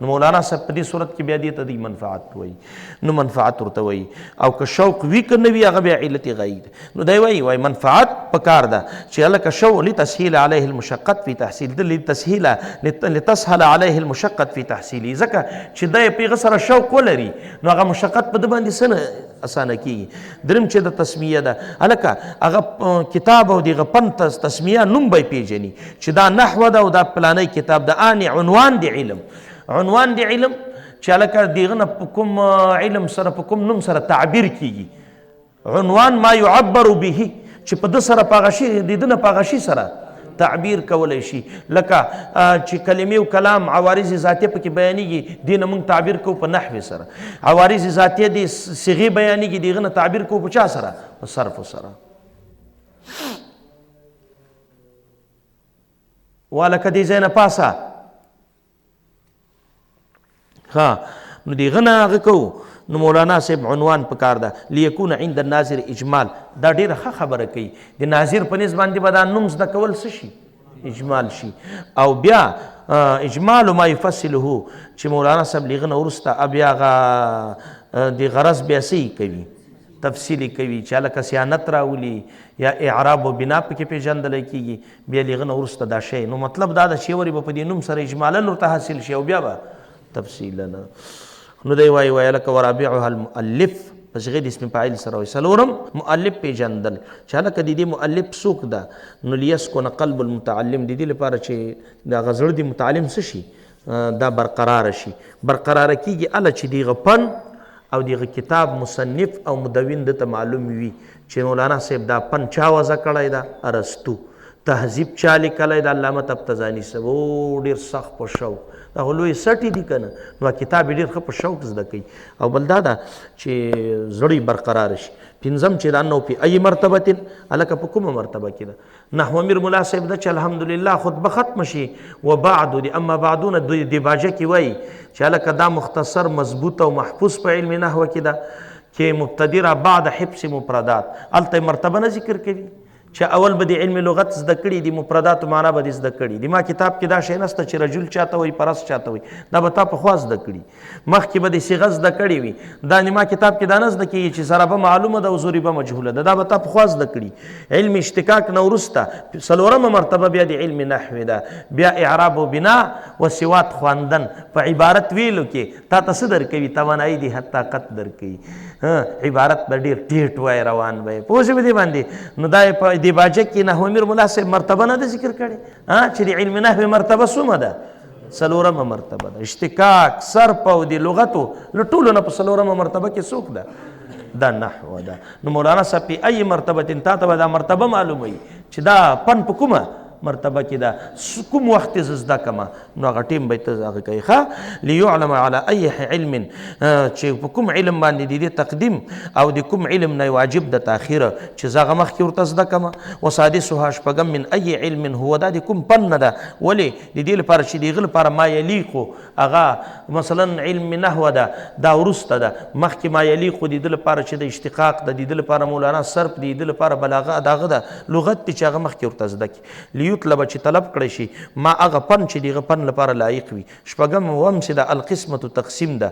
نو مولانا صاحب په دې صورت کې بیا دې ته دی منفعت وایي نو منفعت ورته وایي او که شوق وي که نه وي هغه بیا علت غایي ده نو دی وایي منفعت پکار ده چې هلکه شو لتسهیل علیه المشقت فی تحصیل ده لتسهل علیه المشقت فی تحصیلي ځکه چې دی په هغه سره شوق ولري نو هغه مشقت په ده باندې څه اسانه کېږي دریم چې د تسمیه ده هلکه هغه کتاب او د هغه فن تسمیه نوم به یې پېژني چې دا نحوه ده او دا پلانی کتاب ده عنوان د علم عنوان د علم چې هلکه د هغه نه په کوم علم سره په کوم نوم سره تعبیر کېږي عنوان ما یعبر به چې په ده سره په هغه شي د ده نه په هغه شي سره تعبیر کولی شي لکه چې کلمې او کلام عوارض ذاتیه پکې بیانېږي دې نه موږ تعبیر کوو په نحوې سره عوارض ذاتیه د صیغې بیانېږي د هغه نه تعبیر کوو په چا سره په صرف سره والکه دې ځای نه پاسه ها نو دغه نه هغه کوو نو مولانا صاحب عنوان پکار ده لیکون عند الناظر اجمال دا ډیره ښه خبره کوي د ناظر په نسبت باندې به دا نوم زده کول څه شي اجمال شي او بیا اجمال ما يفصله چې مولانا صاحب لغه نه وروسته بیا د غرض بیا څه کوي تفصیلی کوي چې لکه سیانت راولي یا اعراب و بنا پکې پیژندلی کېږي بیا لغه نه وروسته دا شی نو مطلب دا ده چې ورې به په دې نوم سره اجمالا ورته حاصل شي او بیا به تفصیلا نو دی وایي لکه ورابعها المؤلف په صيغه د اسم فاعل سره وایي څلورم مؤلف پیژندل چې هلکه د دې مؤلف څوک ده نو لیسکن قلب المتعلم د دې لپاره چې د هغه زړه د متعلم څه شي دا برقراره شي برقراره کېږي هله چې دغه فن او دغه کتاب مصنف او مدون دته معلوم وي چې مولانا صاحب دا فن چا وضع کړی ده ارسطو تهذیب چا لیکلی د علامه تفتزاني صاحب ډېر سخت په شوق هغه لوی سټې دي که نه نو کتاب یې ډېر ښه په شوق زده کوي او بل دا ده چې زړی برقرار شي پنځم چې دا انه په ای مرتبه هلکه په کومه مرتبه کې ده نحو امیر ملا صاحب ده چې الحمدلله خطبه ختمه شي و بعد د اما بعدونه د باجه کې وایي چې هلکه دا مختصر مضبوط او محفوظ په علم نحوه کې ده کې مبتدی را بعد حفظ مفردات هلته مرتبه نه ذکر کوي چې اول به د علم لغت زده کړي د مفرداتو معنا به دې زده کړي د ما کتاب کې دا شی نسته چې رجل چاته وایي پرس چاته وایي دا به تا پخوا زده کړي مخکې به د صیغه زده کړې وي دا د ما کتاب کې دا نه زده کېږي چې ضربه معلومه ده او ضریبه مجهوله ده دا به تا پخوا زده کړي علم اشتقاق نه وروسته څلورمه مرتبه بیا د علم نحو ده بیا اعراب و بنا و سوات خواندن په عبارت ویلو کې تا ته څه درکوي توانایي د حد طاقت درکوي عبارت به ډېر ټیټ وای روان به پوه شوې دې باندې نو دا په دې باجه کې نحو امیر ملا صاحب مرتبه نه ده ذکر کړې چې د علم نحو مرتبه څومره ده څلورمه مرتبه ده اشتقاق صرف او د لغتو له ټولو نه په څلورمه مرتبه کې څوک ده دا نحو ده نو مولانا صاحب په ای مرتبه تا ته به دا مرتبه معلوموي چې دا فن په کومه مرتبه کې ده کوم وخت زه زده کمه نو هغه ټیم به ته هغه کوي ښه لیعلم علی ای علم چې په کوم علم باندې د دې تقدیم او د کوم علم نه واجب د تاخیره چې زه هغه مخکې ورته زده کمه وسادسها شپږم من ای علم هو دا د کوم فن نه ده ولې د دې لپاره چې د هغه لپاره ما یلیقو هغه مثلا علم نحو ده دا وروسته ده مخکې ما یلیقو د دې لپاره چې د اشتقاق ده د دې لپاره مولانا صرف د دې لپاره بلاغه دغه ده لغت چې هغه مخکې ورته زده کړي لیطلب چې طلب کړی شي ما هغه فن چې دغه فن لپاره لایق وي شپږم وم چې د القسمة تقسیم ده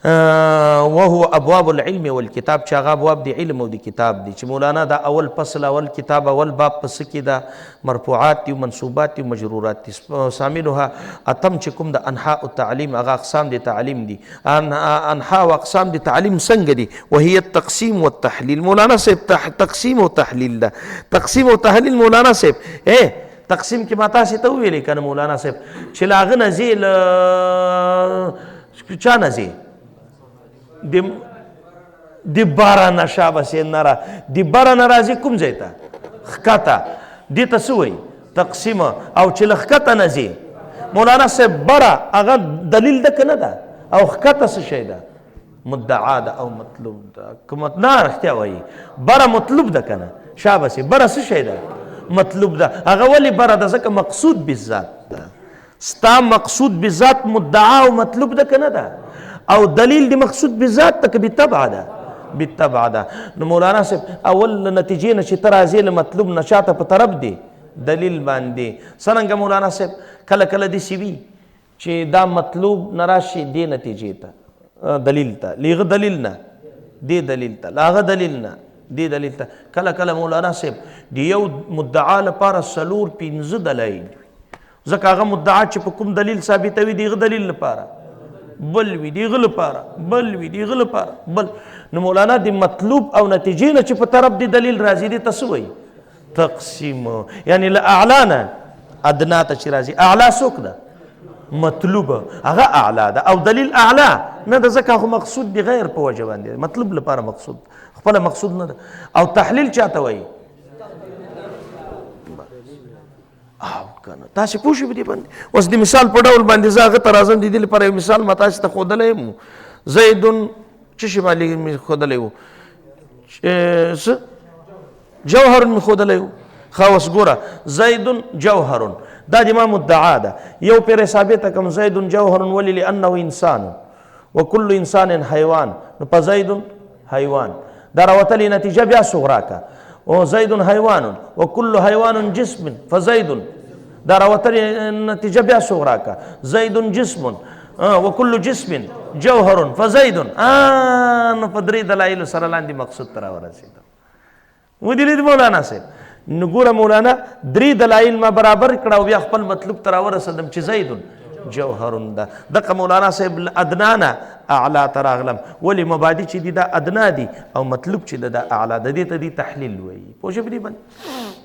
وهو ابواب العلم والكتاب چې هغه ابواب د علم او د کتاب دي چې مولانا دا اول فصل اول کتاب اول باب پس کې دا مرفوعات دي منصوبات دي مجرورات دي سامنها اتم چې کوم د انحاء التعلیم هغه اقسام د تعلیم دي انحاء او اقسام د تعلیم څنګه دي وهي التقسيم والتحليل مولانا صاحب تقسیم او تحلیل ده تقسیم او تحلیل مولانا صاحب تقسیم کې ما تاسو ته ویلې کنه مولانا صاحب چې لاغه نزیل چا نزی د بارانه شابه سینره د بارانه راځي کوم ځای ته ښکته دې ته څه وایي تقسیم او چې له ښکته نه ځي مولانا صاحب بره هغه دلیل ده که نه ده او ښکته څه شی ده مدعا ده او مطلوب ده که نه رښتیا وایي بره مطلوب ده که نه شابه بره څه شی ده مطلوب ده هغه ولې بره ده ځکه مقصود بالذات ده ستا مقصود بالذات مدعا او مطلوب ده که نه ده او دلیل دی مقصود بذات تک بالطبع ده بالطبع ده نو مولانا صاحب اول نتیجې نه چې ته راځې له مطلوب نه شاته په طرف دی دلیل باندې څرنګه مولانا صاحب کله کله داسې وي چې دا مطلوب نه راشي دې نتیجې ته دلیل ته لیغه دلیل نه دې دلیل ته لاغه دلیل نه دې دلیل ته کله کله مولانا صاحب د یو مدعا لپاره څلور پنځه دلایل ځکه هغه مدعا چې په کوم دلیل ثابتوي دغه دلیل لپاره بل وی دیغه لپاره بل وی دیغه لپاره بل نو مولانا د مطلوب او نتیجې نه چې په طرف دی دلیل راځي دی تسوي تقسیم یعنی لاعلانا ادنا ته چې راځي اعلا څوک ده مطلوب هغه اعلا ده او دلیل اعلا نه ده ځکه خو مقصود دی غیر په وجه باندې مطلوب لپاره مقصود خپل مقصود نه ده او تحلیل چاته وایي او کنه تاسو پوه شئ دې باندې اوس د مثال په ډول باندې زه هغه ته راځم د دې لپاره یو مثال ما تاسو ته ښودلی یم زیدون څه شي باندې مې ښودلی و جوهر مې ښودلی و ښه اوس ګوره زیدون جوهر دا د ما مدعا ده یو پرې ثابته کړم زیدون جوهر ولې لانه انسان وکل انسان حیوان نو په زید حیوان دا راوتلې نتیجه بیا صغرا کا او زید حیوان وکل حیوان جسم فزید دا راوتلې نتیجه بیا صغرا کا زید جسم وکل جسم جوهر فزید نو په درې دلایل سره لاندې مقصود ته راورسېد ودې مولانا صاحب نو ګوره مولانا درې دلایل ما برابر کړه او بیا خپل مطلب ته راورسېدم چې زید جوهر ده دغه مولانا صاحب ادنانا اعلی ته راغلم ولې مبادي چې دي دا ادنا دي او مطلب چې دا اعلی د دې ته دي تحلیل وایي پوه شوې په دې باندې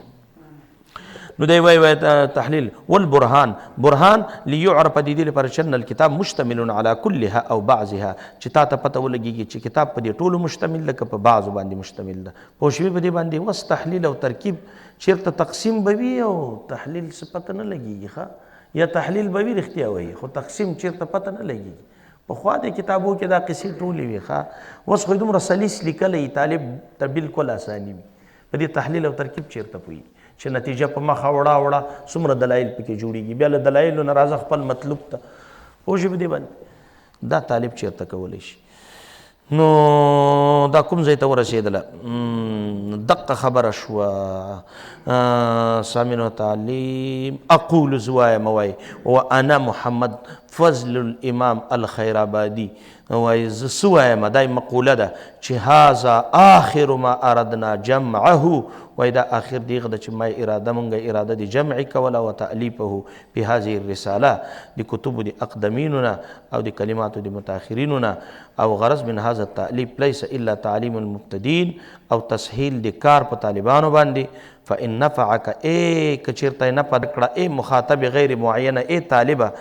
نو دی وایي تحلیل والبرهان برهان لیعرف د دې لپاره چې الکتاب مشتمل على كلها او بعضها چې تا ته پته ولګېږي چې کتاب په دې ټولو مشتمل ده که په بعضو باندې مشتمل ده پوه شوې په دې باندې وس تحلیل او ترکیب چېرته تقسیم به وي او تحلیل څه پته نه لګېږي ښه یا تحلیل به وي رښتیا وایي خو تقسیم چېرته پته نه لګېږي پخوا د کتابو کې دا قصې ټولې وي ښه اوس خو دومره سلیس لیکلی طالب ته بالکل اساني وي په دې تحلیل او ترکیب چېرته پوهېږي چې نتیجه په مخه وړه څومره دلایل پکې جوړېږي بیا له دلایلو نه راځه خپل مطلب ته پوه شوې په دې باندې دا طالب چېرته کولی شي نو دا کوم ځای ته ورسېدله دقه خبره شوه سامعینو تعلیم اقول زه وایم وایي وانا محمد فضل الامام الخیرآبادي وایي زه څه وایم دا مقوله ده چې هذا آخر ما اردنا جمعه وایي دا آخر دیغه ده چې ما اراده مونږه اراده د جمع کوله و تألیفه په هذه الرساله د کتبو د اقدمینونه او د کلماتو د متاخرینونه او غرض من هذا التألیف لیس الا تعلیم المبتدین او تسهیل د کار په طالبانو باندې فإن نفعك که چېرته نفع کړه مخاطب غیر معینه طالبه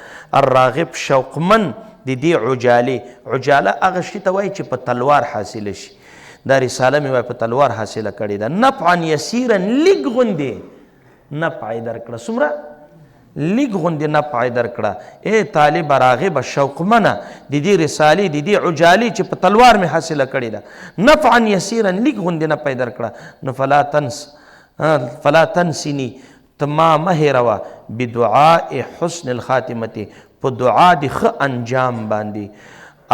الراغب شوقمن د دې عجاله هغه شي ته وایي چې په تلوار حاصله شي دا رساله مې وایي په تلوار حاصله کړې ده نفعا یسیرا لږ غوندې نفع یې درکړه څومره لږ غوندې نفع یې درکړه طالب راغبه شوقمنه د دې رسالې د دې عجالې چې په تلوار مې حاصله کړې ده نفعا یسیرا لږ غوندې نفع یې درکړه نو فلا تنسني ته ما مه هېروه بدعاء حسن الخاتمة په دعا د ښه انجام باندې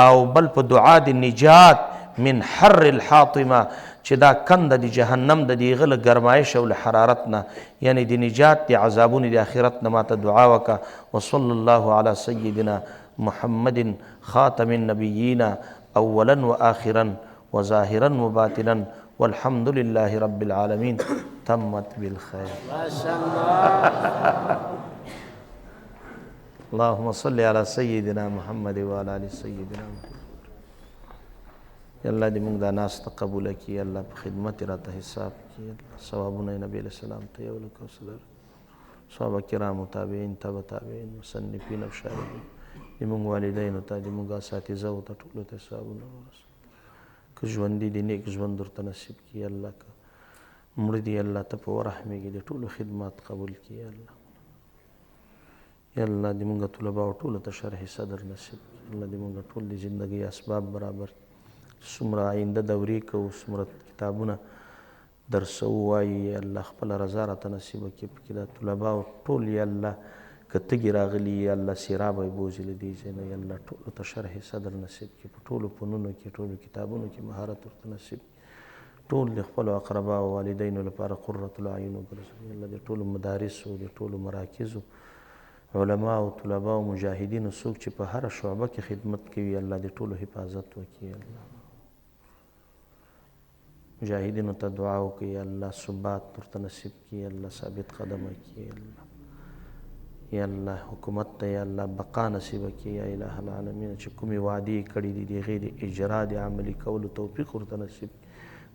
او بل په دعا د نجات من حر الحاطمه چې دا کنده د جهنم د دې غله ګرمایش او له حرارت نه یعنی د نجات د عذابونو د آخرت نه ماته دعا وکړه وصلی الله علی سیدنا محمد خاتم النبیین اولا واخرا وظاهرا وباطنا والحمد لله رب العالمين تمت بالخير ما شاء الله اللهم صل على سيدنا محمد وعلى ال سيدنا محمد یا الله دې موږ دا ناسته قبوله کړي الله په خدمت راته حساب کړي ثوابونه نبی علیه السلام ته یو لک وسلام صحابه کرامو تابعین تبع تابعین مصنفین او شارحین دې موږ والدینو ته دې موږ اساتذه او ته ټولو ته ثوابونه ورسوي که ژوندي دي نیک ژوند ورته نصیب کړي الله که مړه دي الله ته په ورحمېږي د ټولو خدمات قبول کړي الله یا الله دې موږ طلباو ټولو ته شرح صدر نصیب کړي الله دې موږ ټول د زندګۍ اسباب برابر څومره آینده دورې کوو څومره کتابونه درسو وایي الله خپله رضا راته نصیبه کړي پکې دا طلباو ټول یا الله که تږي راغلي یا الله سیراب یې بوځي له دې ځای نه یا الله ټولو ته شرح صدر نصیب کړي په ټولو فنونو کې ټولو کتابونو کې مهارت ورته نصیب ټول د خپلو اقرباو والدینو لپاره قرة العین وګرځوي الله د ټولو مدارسو د ټولو مراکزو علما او طلبا او مجاهدینو څوک چې په هره شعبه کې خدمت کوي الله د ټولو حفاظت وکړي الله مجاهدینو ته دعا وکړي الله ثبات ورته نصیب کړي الله ثابت قدمه کړي الله یا الله حکومت ته یا الله بقا نصیبه کړي یا اله العالمین چې کومې وعدې کړي دي د هغې د اجرا د عملي کولو توفیق ورته نصیب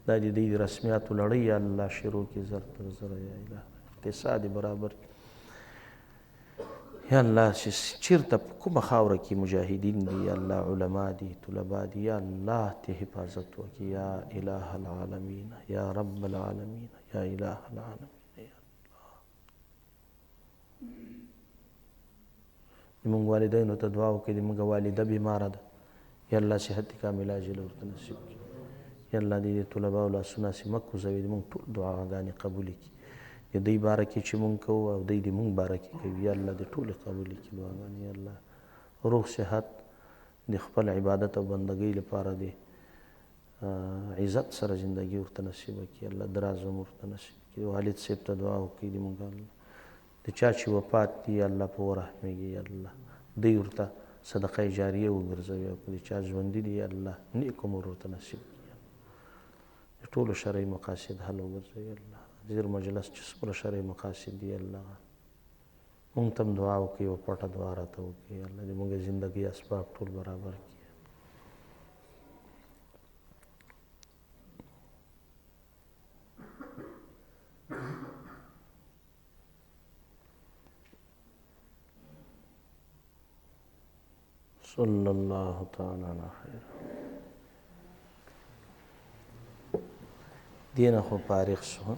دا د دوی د رسمیاتو لړۍ یا الله شروع کړي زر تر زره یا اله اقتصاد برابر یا الله چې چېرته په کومه خاوره کې مجاهدین دي یا الله علما دي طلبا دي یا الله ته حفاظت وکړي یا اله العالمین یا رب العالمین یا اله العالمین زموږ والدینو ته دعا وکړئ زموږ والده بیماره ده یا الله صحت کامل عاجله ورته نصیب کړي یا الله دې د طلباو لاسونه هسې مه کوزوي زموږ ټول دعاګانې قبولې کړي د دوی باره کې چې مونږ کوو او دوی د مونږ باره کې کوي یا الله دې ټولې قبولې کړي دعاګانې یا الله روغ صحت د خپل عبادت او بندګۍ لپاره د عزت سره زندگی ورته نصیب کړي الله دراز عمر ورته نصیب کړي والد صاحب ته دعا وکړي د موږ د چا چې وفات دي الله په ورحمېږي الله دوی ورته صدقه جاریه وګرځوي او که د چا ژوندي دي الله نیک عمر ورته نصیب کړي د ټولو شرعي مقاصد حل وګرځوي الله زیر مجلس چې څومره شرعي مقاصد دي الله مونږ ته هم دعا وکړي او پټه دعا راته وکړي الله د مونږ زندګۍ اسباب ټول برابر کړي صلی الله تعالی علی خیر دینه خو فارغ شو